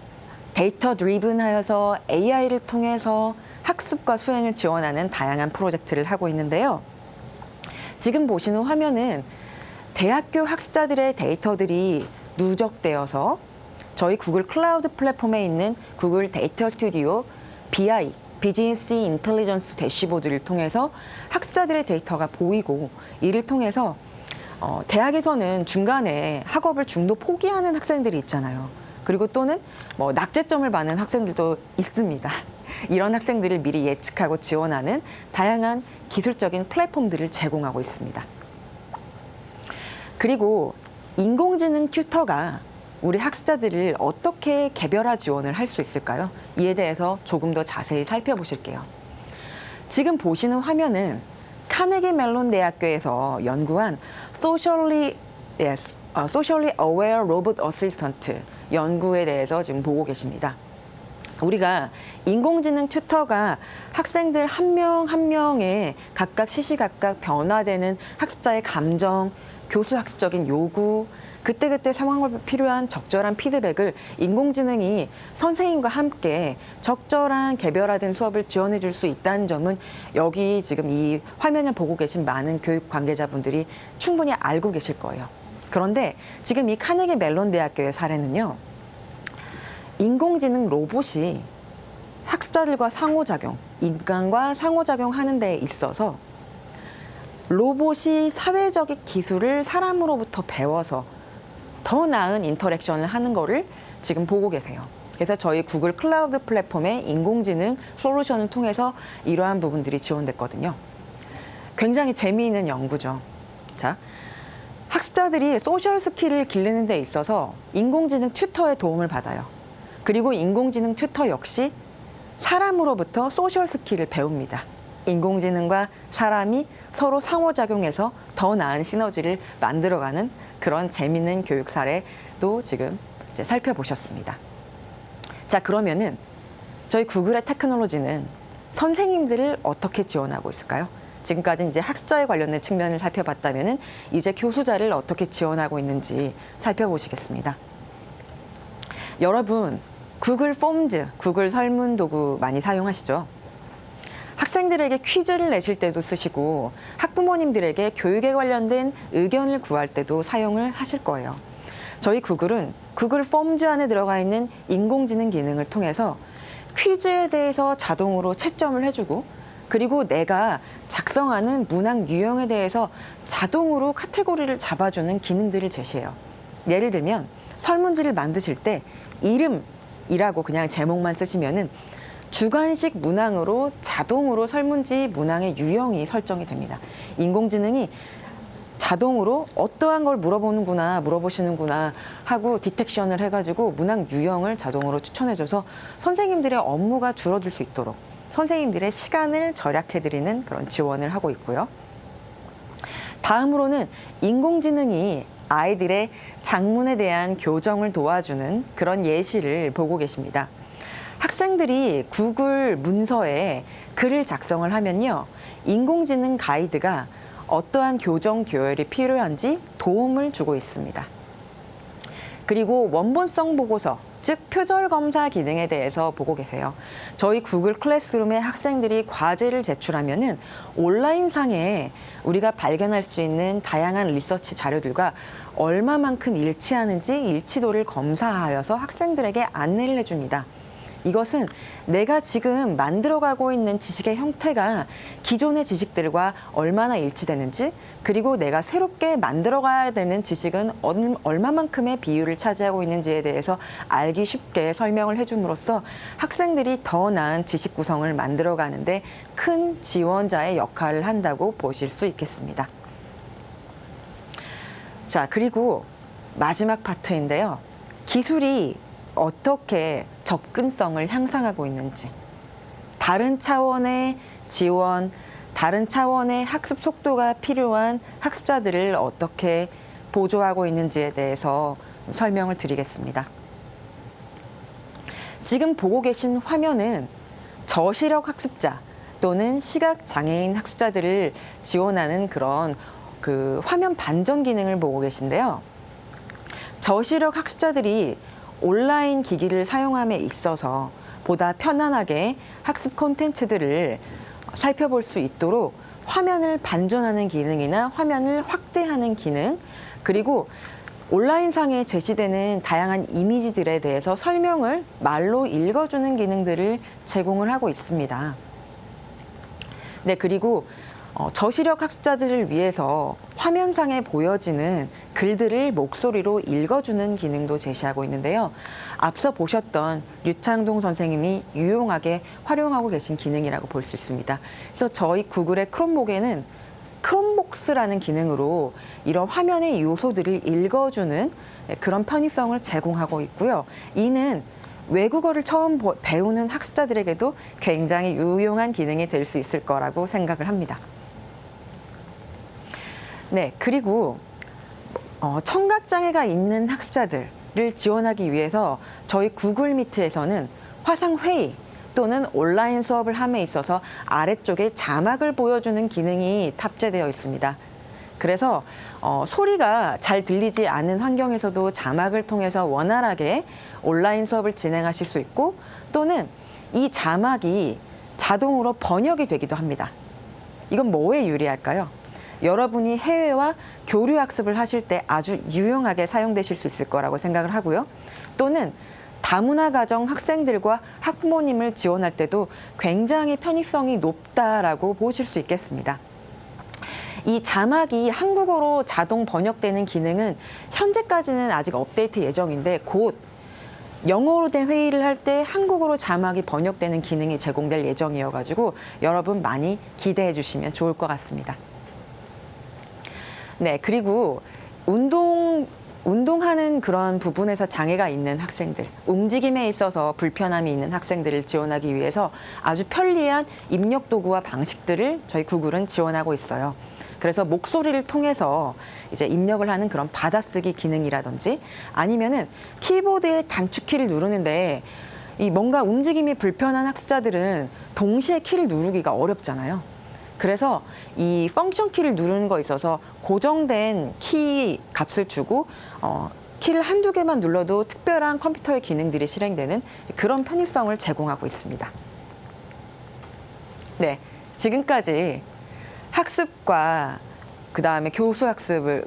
데이터 드리븐 하여서 AI를 통해서 학습과 수행을 지원하는 다양한 프로젝트를 하고 있는데요. 지금 보시는 화면은 대학교 학습자들의 데이터들이 누적되어서 저희 구글 클라우드 플랫폼에 있는 구글 데이터 스튜디오 BI, 비즈니스 인텔리전스 대시보드를 통해서 학습자들의 데이터가 보이고 이를 통해서 대학에서는 중간에 학업을 중도 포기하는 학생들이 있잖아요. 그리고 또는 뭐 낙제점을 받는 학생들도 있습니다. 이런 학생들을 미리 예측하고 지원하는 다양한 기술적인 플랫폼들을 제공하고 있습니다. 그리고 인공지능 튜터가 우리 학습자들을 어떻게 개별화 지원을 할 수 있을까요? 이에 대해서 조금 더 자세히 살펴보실게요. 지금 보시는 화면은 카네기 멜론 대학교에서 연구한 Socially Aware Robot Assistant 연구에 대해서 지금 보고 계십니다. 우리가 인공지능 튜터가 학생들 한 명 한 명의 각각 시시각각 변화되는 학습자의 감정, 교수 학습적인 요구, 그때그때 상황에 필요한 적절한 피드백을 인공지능이 선생님과 함께 적절한 개별화된 수업을 지원해 줄 수 있다는 점은 여기 지금 이 화면을 보고 계신 많은 교육 관계자분들이 충분히 알고 계실 거예요. 그런데 지금 이 카네기 멜론 대학교의 사례는요. 인공지능 로봇이 학습자들과 상호작용, 인간과 상호작용하는 데 있어서 로봇이 사회적 기술을 사람으로부터 배워서 더 나은 인터랙션을 하는 거를 지금 보고 계세요. 그래서 저희 구글 클라우드 플랫폼의 인공지능 솔루션을 통해서 이러한 부분들이 지원됐거든요. 굉장히 재미있는 연구죠. 자, 학습자들이 소셜 스킬을 기르는 데 있어서 인공지능 튜터의 도움을 받아요. 그리고 인공지능 튜터 역시 사람으로부터 소셜 스킬을 배웁니다. 인공지능과 사람이 서로 상호작용해서 더 나은 시너지를 만들어가는 그런 재미있는 교육 사례도 지금 이제 살펴보셨습니다. 자, 그러면은 저희 구글의 테크놀로지는 선생님들을 어떻게 지원하고 있을까요? 지금까지 이제 학습자에 관련된 측면을 살펴봤다면은 이제 교수자를 어떻게 지원하고 있는지 살펴보시겠습니다. 여러분, 구글 폼즈, 구글 설문 도구 많이 사용하시죠? 학생들에게 퀴즈를 내실 때도 쓰시고 학부모님들에게 교육에 관련된 의견을 구할 때도 사용을 하실 거예요. 저희 구글은 구글 폼즈 안에 들어가 있는 인공지능 기능을 통해서 퀴즈에 대해서 자동으로 채점을 해주고 그리고 내가 작성하는 문항 유형에 대해서 자동으로 카테고리를 잡아주는 기능들을 제시해요. 예를 들면 설문지를 만드실 때 이름이라고 그냥 제목만 쓰시면은 주관식 문항으로 자동으로 설문지 문항의 유형이 설정이 됩니다. 인공지능이 자동으로 어떠한 걸 물어보시는구나 하고 디텍션을 해가지고 문항 유형을 자동으로 추천해줘서 선생님들의 업무가 줄어들 수 있도록 선생님들의 시간을 절약해드리는 그런 지원을 하고 있고요. 다음으로는 인공지능이 아이들의 작문에 대한 교정을 도와주는 그런 예시를 보고 계십니다. 학생들이 구글 문서에 글을 작성을 하면요. 인공지능 가이드가 어떠한 교정 교열이 필요한지 도움을 주고 있습니다. 그리고 원본성 보고서, 즉 표절 검사 기능에 대해서 보고 계세요. 저희 구글 클래스룸에 학생들이 과제를 제출하면은 온라인상에 우리가 발견할 수 있는 다양한 리서치 자료들과 얼마만큼 일치하는지 일치도를 검사하여서 학생들에게 안내를 해줍니다. 이것은 내가 지금 만들어가고 있는 지식의 형태가 기존의 지식들과 얼마나 일치되는지, 그리고 내가 새롭게 만들어가야 되는 지식은 얼마만큼의 비율을 차지하고 있는지에 대해서 알기 쉽게 설명을 해줌으로써 학생들이 더 나은 지식 구성을 만들어가는데 큰 지원자의 역할을 한다고 보실 수 있겠습니다. 자, 그리고 마지막 파트인데요. 기술이 어떻게 접근성을 향상하고 있는지, 다른 차원의 지원, 다른 차원의 학습 속도가 필요한 학습자들을 어떻게 보조하고 있는지에 대해서 설명을 드리겠습니다. 지금 보고 계신 화면은 저시력 학습자 또는 시각장애인 학습자들을 지원하는 그런 화면 반전 기능을 보고 계신데요. 저시력 학습자들이 온라인 기기를 사용함에 있어서 보다 편안하게 학습 콘텐츠들을 살펴볼 수 있도록 화면을 반전하는 기능이나 화면을 확대하는 기능, 그리고 온라인상에 제시되는 다양한 이미지들에 대해서 설명을 말로 읽어주는 기능들을 제공을 하고 있습니다. 네, 그리고 저시력 학습자들을 위해서 화면상에 보여지는 글들을 목소리로 읽어주는 기능도 제시하고 있는데요. 앞서 보셨던 류창동 선생님이 유용하게 활용하고 계신 기능이라고 볼 수 있습니다. 그래서 저희 구글의 크롬북에는 크롬복스라는 기능으로 이런 화면의 요소들을 읽어주는 그런 편의성을 제공하고 있고요. 이는 외국어를 처음 배우는 학습자들에게도 굉장히 유용한 기능이 될 수 있을 거라고 생각을 합니다. 네, 그리고 청각장애가 있는 학습자들을 지원하기 위해서 저희 구글 미트에서는 화상회의 또는 온라인 수업을 함에 있어서 아래쪽에 자막을 보여주는 기능이 탑재되어 있습니다. 그래서 소리가 잘 들리지 않는 환경에서도 자막을 통해서 원활하게 온라인 수업을 진행하실 수 있고, 또는 이 자막이 자동으로 번역이 되기도 합니다. 이건 뭐에 유리할까요? 여러분이 해외와 교류 학습을 하실 때 아주 유용하게 사용되실 수 있을 거라고 생각을 하고요. 또는 다문화 가정 학생들과 학부모님을 지원할 때도 굉장히 편의성이 높다라고 보실 수 있겠습니다. 이 자막이 한국어로 자동 번역되는 기능은 현재까지는 아직 업데이트 예정인데 곧 영어로 된 회의를 할 때 한국어로 자막이 번역되는 기능이 제공될 예정이어가지고 여러분 많이 기대해 주시면 좋을 것 같습니다. 네, 그리고 운동하는 그런 부분에서 장애가 있는 학생들, 움직임에 있어서 불편함이 있는 학생들을 지원하기 위해서 아주 편리한 입력 도구와 방식들을 저희 구글은 지원하고 있어요. 그래서 목소리를 통해서 이제 입력을 하는 그런 받아쓰기 기능이라든지, 아니면은 키보드의 단축키를 누르는데 이 뭔가 움직임이 불편한 학습자들은 동시에 키를 누르기가 어렵잖아요. 그래서 이 펑션 키를 누르는 거에 있어서 고정된 키 값을 주고 키를 한두 개만 눌러도 특별한 컴퓨터의 기능들이 실행되는 그런 편의성을 제공하고 있습니다. 네, 지금까지 학습과 그다음에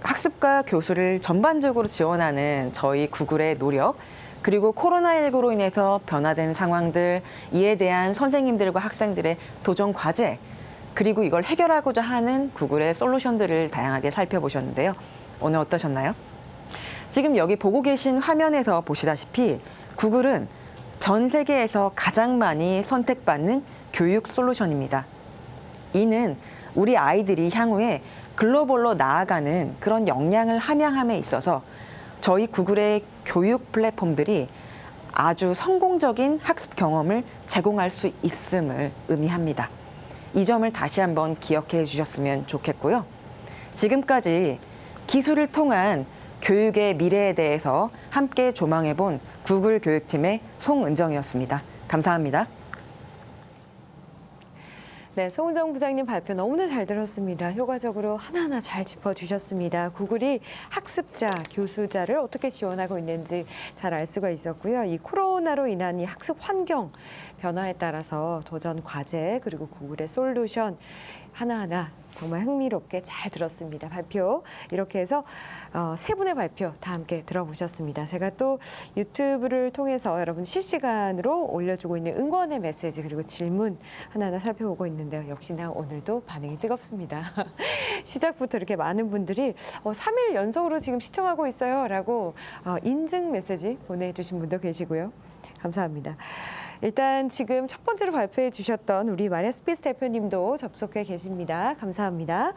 학습과 교수를 전반적으로 지원하는 저희 구글의 노력, 그리고 코로나19로 인해서 변화된 상황들, 이에 대한 선생님들과 학생들의 도전 과제, 그리고 이걸 해결하고자 하는 구글의 솔루션들을 다양하게 살펴보셨는데요. 오늘 어떠셨나요? 지금 여기 보고 계신 화면에서 보시다시피 구글은 전 세계에서 가장 많이 선택받는 교육 솔루션입니다. 이는 우리 아이들이 향후에 글로벌로 나아가는 그런 역량을 함양함에 있어서 저희 구글의 교육 플랫폼들이 아주 성공적인 학습 경험을 제공할 수 있음을 의미합니다. 이 점을 다시 한번 기억해 주셨으면 좋겠고요. 지금까지 기술을 통한 교육의 미래에 대해서 함께 조망해 본 구글 교육팀의 송은정이었습니다. 감사합니다. 네, 송은정 부장님 발표 너무나 잘 들었습니다. 효과적으로 하나하나 잘 짚어주셨습니다. 구글이 학습자, 교수자를 어떻게 지원하고 있는지 잘 알 수가 있었고요. 이 코로나로 인한 이 학습 환경 변화에 따라서 도전 과제, 그리고 구글의 솔루션 하나하나 정말 흥미롭게 잘 들었습니다. 발표 이렇게 해서 세 분의 발표 다 함께 들어보셨습니다. 제가 또 유튜브를 통해서 여러분 실시간으로 올려주고 있는 응원의 메시지 그리고 질문 하나하나 살펴보고 있는데요. 역시나 오늘도 반응이 뜨겁습니다. 시작부터 이렇게 많은 분들이 3일 연속으로 지금 시청하고 있어요 라고 인증 메시지 보내주신 분도 계시고요. 감사합니다. 일단 지금 첫 번째로 발표해 주셨던 우리 마리아 스피스 대표님도 접속해 계십니다. 감사합니다.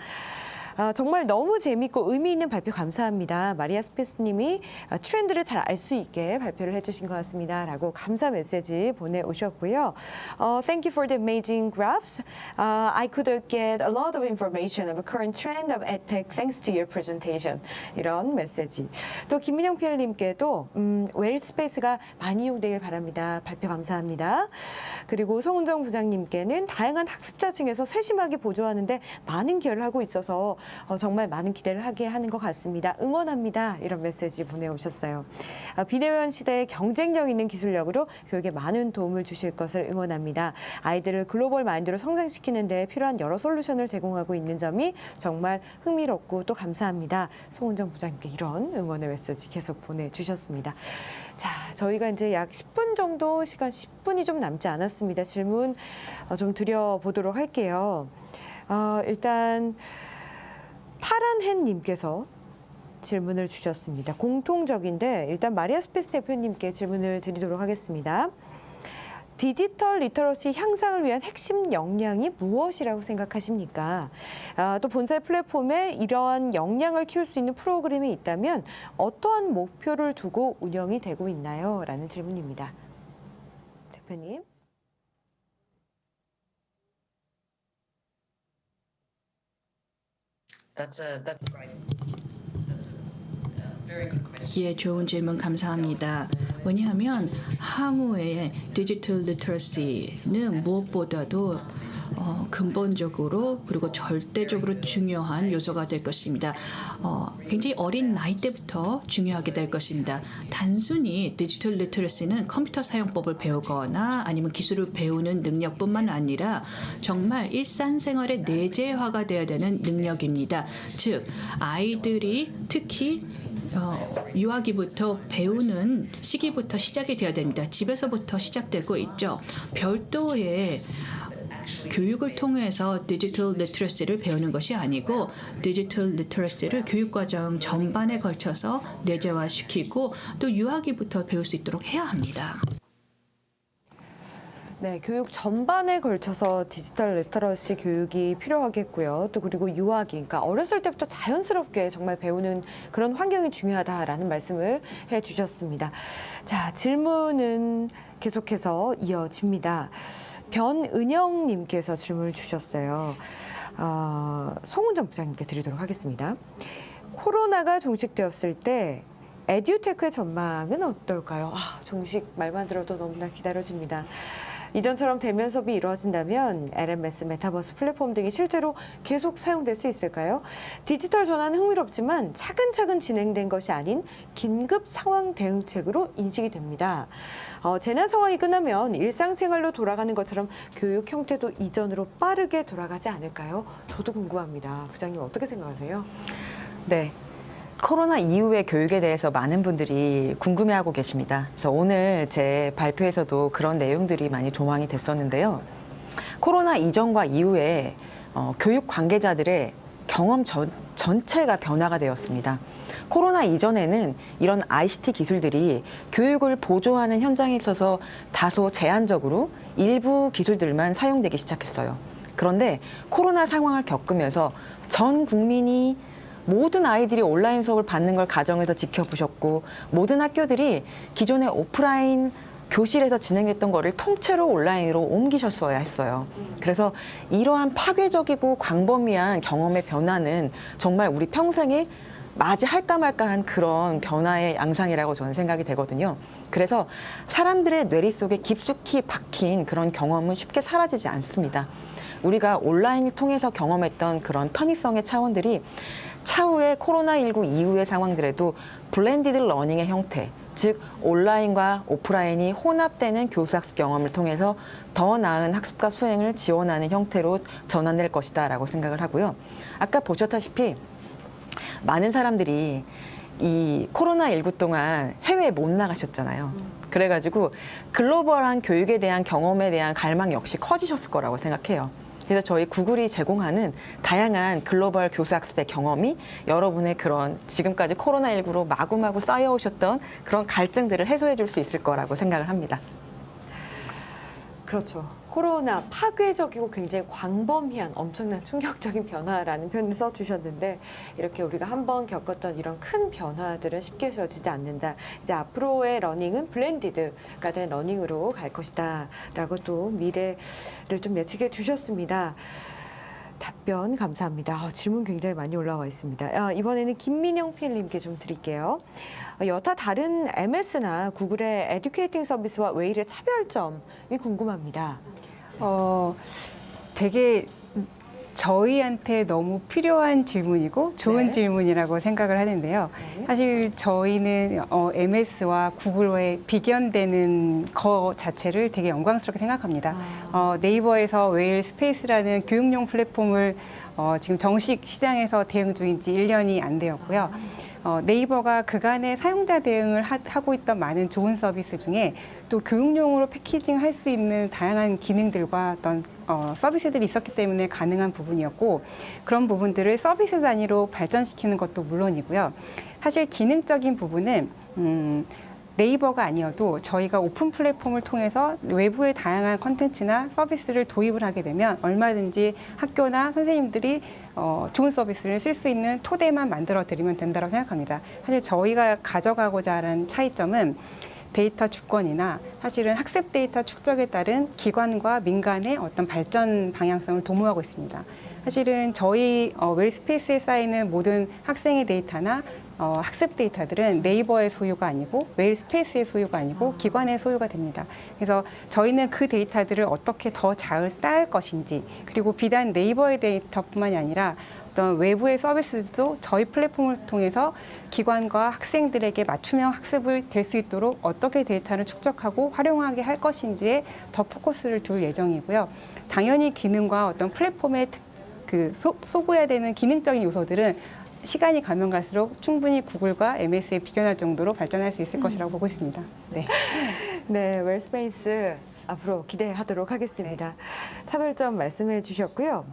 정말 너무 재밌고 의미 있는 발표 감사합니다. 마리아 스피스님이 트렌드를 잘 알 수 있게 발표를 해주신 것 같습니다. 라고 감사 메시지 보내오셨고요. Thank you for the amazing graphs. I could get a lot of information of a current trend of edtech thanks to your presentation. 이런 메시지. 또 김민영 PL님께도 웰스페이스가 많이 이용되길 바랍니다. 발표 감사합니다. 그리고 송은정 부장님께는 다양한 학습자 중에서 세심하게 보조하는데 많은 기여를 하고 있어서 정말 많은 기대를 하게 하는 것 같습니다. 응원합니다. 이런 메시지 보내오셨어요. 비대면 시대에 경쟁력 있는 기술력으로 교육에 많은 도움을 주실 것을 응원합니다. 아이들을 글로벌 마인드로 성장시키는 데 필요한 여러 솔루션을 제공하고 있는 점이 정말 흥미롭고 또 감사합니다. 송은정 부장님께 이런 응원의 메시지 계속 보내주셨습니다. 자, 저희가 이제 약 10분 정도 시간 10분이 좀 남지 않았습니다. 질문 좀 드려보도록 할게요. 일단 파란 햇님께서 질문을 주셨습니다. 공통적인데 일단 마리아 스피스 대표님께 질문을 드리도록 하겠습니다. 디지털 리터러시 향상을 위한 핵심 역량이 무엇이라고 생각하십니까? 또 본사의 플랫폼에 이러한 역량을 키울 수 있는 프로그램이 있다면 어떠한 목표를 두고 운영이 되고 있나요? 라는 질문입니다. 대표님. That's right. That's a very good question. 예, 좋은 질문 감사합니다. 왜냐하면 향후에 디지털 리터러시는 무엇보다도 근본적으로 그리고 절대적으로 중요한 요소가 될 것입니다. 굉장히 어린 나이 때부터 중요하게 될 것입니다. 단순히 디지털 리터러시는 컴퓨터 사용법을 배우거나 아니면 기술을 배우는 능력뿐만 아니라 정말 일상생활의 내재화가 되어야 되는 능력입니다. 즉, 아이들이 특히 유아기부터 배우는 시기부터 시작이 되어야 됩니다. 집에서부터 시작되고 있죠. 별도의 교육을 통해서 디지털 리터러시를 배우는 것이 아니고 디지털 리터러시를 교육과정 전반에 걸쳐서 내재화시키고 또 유아기부터 배울 수 있도록 해야 합니다. 네, 교육 전반에 걸쳐서 디지털 리터러시 교육이 필요하겠고요. 또 그리고 유아기, 그러니까 어렸을 때부터 자연스럽게 정말 배우는 그런 환경이 중요하다라는 말씀을 해주셨습니다. 자, 질문은 계속해서 이어집니다. 변은영님께서 질문을 주셨어요. 송은정 부장님께 드리도록 하겠습니다. 코로나가 종식되었을 때 에듀테크의 전망은 어떨까요? 종식 말만 들어도 너무나 기다려집니다. 이전처럼 대면 수업이 이루어진다면 LMS, 메타버스 플랫폼 등이 실제로 계속 사용될 수 있을까요? 디지털 전환은 흥미롭지만 차근차근 진행된 것이 아닌 긴급 상황 대응책으로 인식이 됩니다. 재난 상황이 끝나면 일상생활로 돌아가는 것처럼 교육 형태도 이전으로 빠르게 돌아가지 않을까요? 저도 궁금합니다. 부장님 어떻게 생각하세요? 네. 코로나 이후의 교육에 대해서 많은 분들이 궁금해하고 계십니다. 그래서 오늘 제 발표에서도 그런 내용들이 많이 조망이 됐었는데요. 코로나 이전과 이후에 교육 관계자들의 경험 전체가 변화가 되었습니다. 코로나 이전에는 이런 ICT 기술들이 교육을 보조하는 현장에 있어서 다소 제한적으로 일부 기술들만 사용되기 시작했어요. 그런데 코로나 상황을 겪으면서 전 국민이 모든 아이들이 온라인 수업을 받는 걸 가정에서 지켜보셨고 모든 학교들이 기존의 오프라인 교실에서 진행했던 거를 통째로 온라인으로 옮기셨어야 했어요. 그래서 이러한 파괴적이고 광범위한 경험의 변화는 정말 우리 평생에 맞이할까 말까한 그런 변화의 양상이라고 저는 생각이 되거든요. 그래서 사람들의 뇌리 속에 깊숙이 박힌 그런 경험은 쉽게 사라지지 않습니다. 우리가 온라인을 통해서 경험했던 그런 편의성의 차원들이 차후에 코로나19 이후의 상황들에도 블렌디드 러닝의 형태, 즉 온라인과 오프라인이 혼합되는 교수학습 경험을 통해서 더 나은 학습과 수행을 지원하는 형태로 전환될 것이다라고 생각을 하고요. 아까 보셨다시피 많은 사람들이 이 코로나19 동안 해외에 못 나가셨잖아요. 그래가지고 글로벌한 교육에 대한 경험에 대한 갈망 역시 커지셨을 거라고 생각해요. 그래서 저희 구글이 제공하는 다양한 글로벌 교수학습의 경험이 여러분의 그런 지금까지 코로나19로 마구마구 쌓여오셨던 그런 갈증들을 해소해 줄 수 있을 거라고 생각을 합니다. 그렇죠. 코로나 파괴적이고 굉장히 광범위한 엄청난 충격적인 변화라는 표현을 써주셨는데 이렇게 우리가 한번 겪었던 이런 큰 변화들은 쉽게 지워지지 않는다. 이제 앞으로의 러닝은 블렌디드가 된 러닝으로 갈 것이다 라고 또 미래를 좀 예측해 주셨습니다. 답변 감사합니다. 질문 굉장히 많이 올라와 있습니다. 이번에는 김민영 PL님께 좀 드릴게요. 여타 다른 MS나 구글의 에듀케이팅 서비스와 웨일의 차별점이 궁금합니다. 되게 저희한테 너무 필요한 질문이고 좋은 네. 질문이라고 생각을 하는데요. 네. 사실 저희는 MS와 구글과의 비견되는 거 자체를 되게 영광스럽게 생각합니다. 네이버에서 웨일 스페이스라는 교육용 플랫폼을 지금 정식 시장에서 대응 중인 지 1년이 안 되었고요. 네이버가 그간의 사용자 대응을 하고 있던 많은 좋은 서비스 중에 또 교육용으로 패키징 할 수 있는 다양한 기능들과 어떤 서비스들이 있었기 때문에 가능한 부분이었고 그런 부분들을 서비스 단위로 발전시키는 것도 물론이고요. 사실 기능적인 부분은 네이버가 아니어도 저희가 오픈 플랫폼을 통해서 외부의 다양한 컨텐츠나 서비스를 도입을 하게 되면 얼마든지 학교나 선생님들이 좋은 서비스를 쓸 수 있는 토대만 만들어 드리면 된다고 생각합니다. 사실 저희가 가져가고자 하는 차이점은 데이터 주권이나 사실은 학습 데이터 축적에 따른 기관과 민간의 어떤 발전 방향성을 도모하고 있습니다. 사실은 저희 웰스페이스에 쌓이는 모든 학생의 데이터나 학습 데이터들은 네이버의 소유가 아니고 웰스페이스의 소유가 아니고 기관의 소유가 됩니다. 그래서 저희는 그 데이터들을 어떻게 더 잘 쌓을 것인지 그리고 비단 네이버의 데이터뿐만이 아니라 어떤 외부의 서비스도 저희 플랫폼을 통해서 기관과 학생들에게 맞춤형 학습을 될 수 있도록 어떻게 데이터를 축적하고 활용하게 할 것인지에 더 포커스를 둘 예정이고요. 당연히 기능과 어떤 플랫폼의 소구해야 되는 기능적인 요소들은 시간이 가면 갈수록 충분히 구글과 MS에 비견할 정도로 발전할 수 있을 것이라고 보고 있습니다. 네. 네, 웰스페이스 앞으로 기대하도록 하겠습니다. 차별점 말씀해 주셨고요.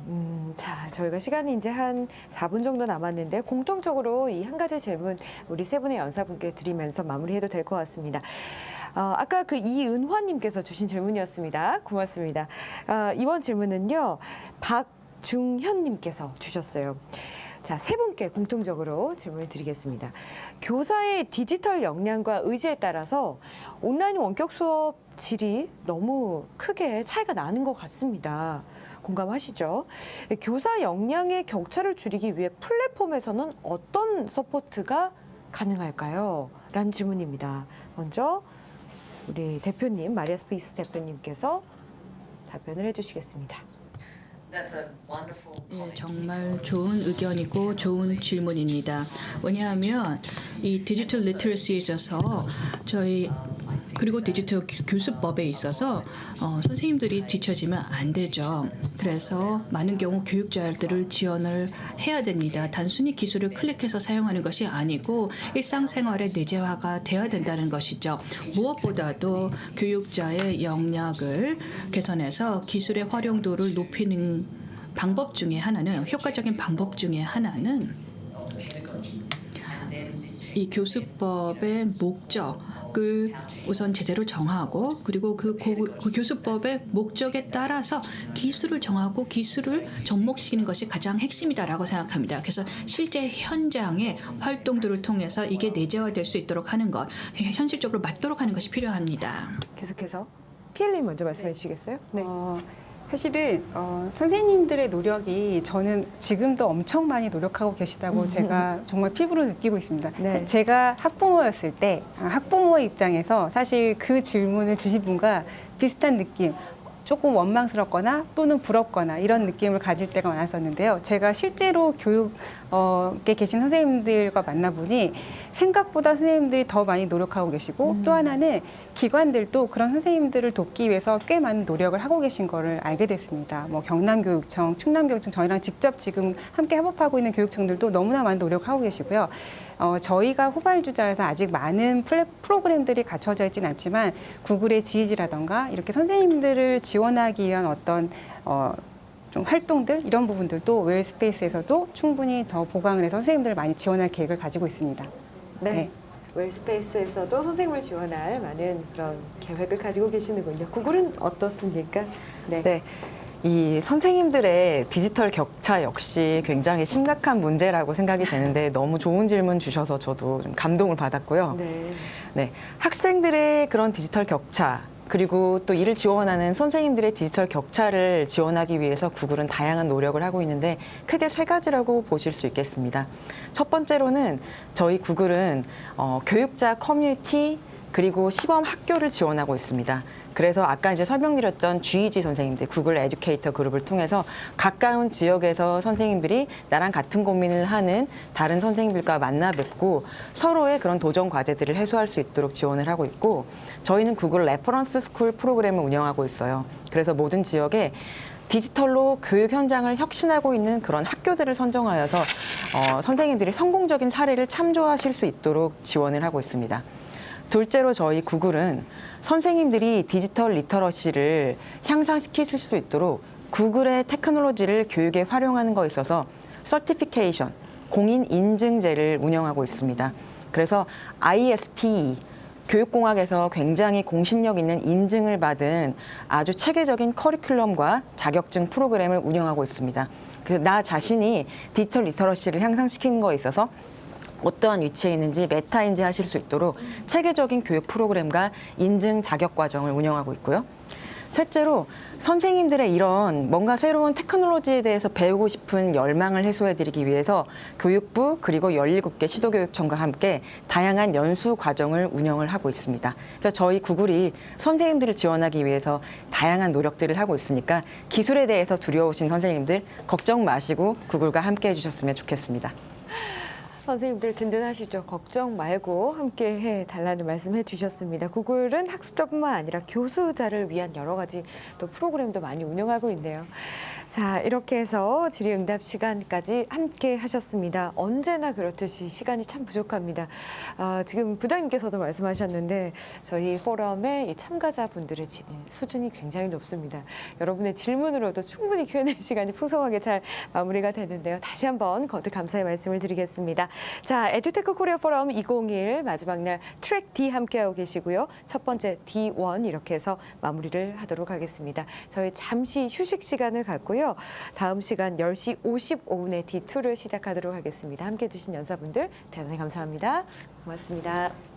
자, 저희가 시간이 이제 한 4분 정도 남았는데 공통적으로 이 한 가지 질문 우리 세 분의 연사분께 드리면서 마무리해도 될 것 같습니다. 아까 그 이은화님께서 주신 질문이었습니다. 고맙습니다. 이번 질문은요, 박중현님께서 주셨어요. 자, 세 분께 공통적으로 질문을 드리겠습니다. 교사의 디지털 역량과 의지에 따라서 온라인 원격 수업 질이 너무 크게 차이가 나는 것 같습니다. 공감하시죠? 교사 역량의 격차를 줄이기 위해 플랫폼에서는 어떤 서포트가 가능할까요? 라는 질문입니다. 먼저 우리 대표님, 마리아 스페이스 대표님께서 답변을 해주시겠습니다. That's a wonderful 예, comment. 정말 좋은 의견이고 좋은 질문입니다. 왜냐하면 이 디지털 리터러시에 있어서 저희 그리고 디지털 교수법에 있어서 선생님들이 뒤처지면 안 되죠. 그래서 많은 경우 교육자들을 지원을 해야 됩니다. 단순히 기술을 클릭해서 사용하는 것이 아니고 일상생활에 내재화가 되어야 된다는 것이죠. 무엇보다도 교육자의 역량을 개선해서 기술의 활용도를 높이는 방법 중에 하나는 효과적인 방법 중에 하나는 이 교수법의 목적을 우선 제대로 정하고 그리고 그 교수법의 목적에 따라서 기술을 정하고 기술을 접목시키는 것이 가장 핵심이다라고 생각합니다. 그래서 실제 현장의 활동들을 통해서 이게 내재화될 수 있도록 하는 것, 현실적으로 맞도록 하는 것이 필요합니다. 계속해서 PL님 먼저 말씀해 주시겠어요? 네. 사실은 선생님들의 노력이 저는 지금도 엄청 많이 노력하고 계시다고 제가 정말 피부로 느끼고 있습니다. 네. 제가 학부모였을 때 학부모의 입장에서 사실 그 질문을 주신 분과 비슷한 느낌. 조금 원망스럽거나 또는 부럽거나 이런 느낌을 가질 때가 많았었는데요. 제가 실제로 교육에 계신 선생님들과 만나보니 생각보다 선생님들이 더 많이 노력하고 계시고 또 하나는 기관들도 그런 선생님들을 돕기 위해서 꽤 많은 노력을 하고 계신 거를 알게 됐습니다. 뭐 경남교육청, 충남교육청 저희랑 직접 지금 함께 협업하고 있는 교육청들도 너무나 많은 노력하고 계시고요. 저희가 후발주자에서 아직 많은 프로그램들이 갖춰져 있지는 않지만 구글의 지휘지라던가 이렇게 선생님들을 지원하기 위한 어떤 좀 활동들 이런 부분들도 웰스페이스에서도 충분히 더 보강을 해서 선생님들을 많이 지원할 계획을 가지고 있습니다. 네. 웰스페이스에서도 선생님을 지원할 많은 그런 계획을 가지고 계시는군요. 구글은 어떻습니까? 네. 이 선생님들의 디지털 격차 역시 굉장히 심각한 문제라고 생각이 되는데 너무 좋은 질문 주셔서 저도 좀 감동을 받았고요. 네. 네. 학생들의 그런 디지털 격차 그리고 또 이를 지원하는 선생님들의 디지털 격차를 지원하기 위해서 구글은 다양한 노력을 하고 있는데 크게 세 가지라고 보실 수 있겠습니다. 첫 번째로는 저희 구글은 교육자 커뮤니티 그리고 시범 학교를 지원하고 있습니다. 그래서 아까 이제 설명드렸던 GEG 선생님들, 구글 에듀케이터 그룹을 통해서 가까운 지역에서 선생님들이 나랑 같은 고민을 하는 다른 선생님들과 만나 뵙고 서로의 그런 도전 과제들을 해소할 수 있도록 지원을 하고 있고 저희는 구글 레퍼런스 스쿨 프로그램을 운영하고 있어요. 그래서 모든 지역에 디지털로 교육 현장을 혁신하고 있는 그런 학교들을 선정하여서 선생님들이 성공적인 사례를 참조하실 수 있도록 지원을 하고 있습니다. 둘째로 저희 구글은 선생님들이 디지털 리터러시를 향상시키실 수 있도록 구글의 테크놀로지를 교육에 활용하는 것에 있어서 서티피케이션, 공인 인증제를 운영하고 있습니다. 그래서 ISTE, 교육공학에서 굉장히 공신력 있는 인증을 받은 아주 체계적인 커리큘럼과 자격증 프로그램을 운영하고 있습니다. 그래서 나 자신이 디지털 리터러시를 향상시키는 것에 있어서 어떠한 위치에 있는지 메타 인지하실 수 있도록 체계적인 교육 프로그램과 인증 자격 과정을 운영하고 있고요. 셋째로 선생님들의 이런 뭔가 새로운 테크놀로지에 대해서 배우고 싶은 열망을 해소해드리기 위해서 교육부 그리고 17개 시도교육청과 함께 다양한 연수 과정을 운영을 하고 있습니다. 그래서 저희 구글이 선생님들을 지원하기 위해서 다양한 노력들을 하고 있으니까 기술에 대해서 두려우신 선생님들 걱정 마시고 구글과 함께 해주셨으면 좋겠습니다. 선생님들 든든하시죠. 걱정 말고 함께 해달라는 말씀 해주셨습니다. 구글은 학습자뿐만 아니라 교수자를 위한 여러 가지 또 프로그램도 많이 운영하고 있네요. 자, 이렇게 해서 질의응답 시간까지 함께 하셨습니다. 언제나 그렇듯이 시간이 참 부족합니다. 지금 부장님께서도 말씀하셨는데 저희 포럼의 이 참가자분들의 수준이 굉장히 높습니다. 여러분의 질문으로도 충분히 Q&A 시간이 풍성하게 잘 마무리가 되는데요. 다시 한번 거듭 감사의 말씀을 드리겠습니다. 자, 에듀테크 코리아 포럼 2021 마지막 날 트랙 D 함께하고 계시고요. 첫 번째 D1 이렇게 해서 마무리를 하도록 하겠습니다. 저희 잠시 휴식 시간을 갖고요. 다음 시간 10시 55분에 D2를 시작하도록 하겠습니다. 함께해 주신 연사분들 대단히 감사합니다. 고맙습니다.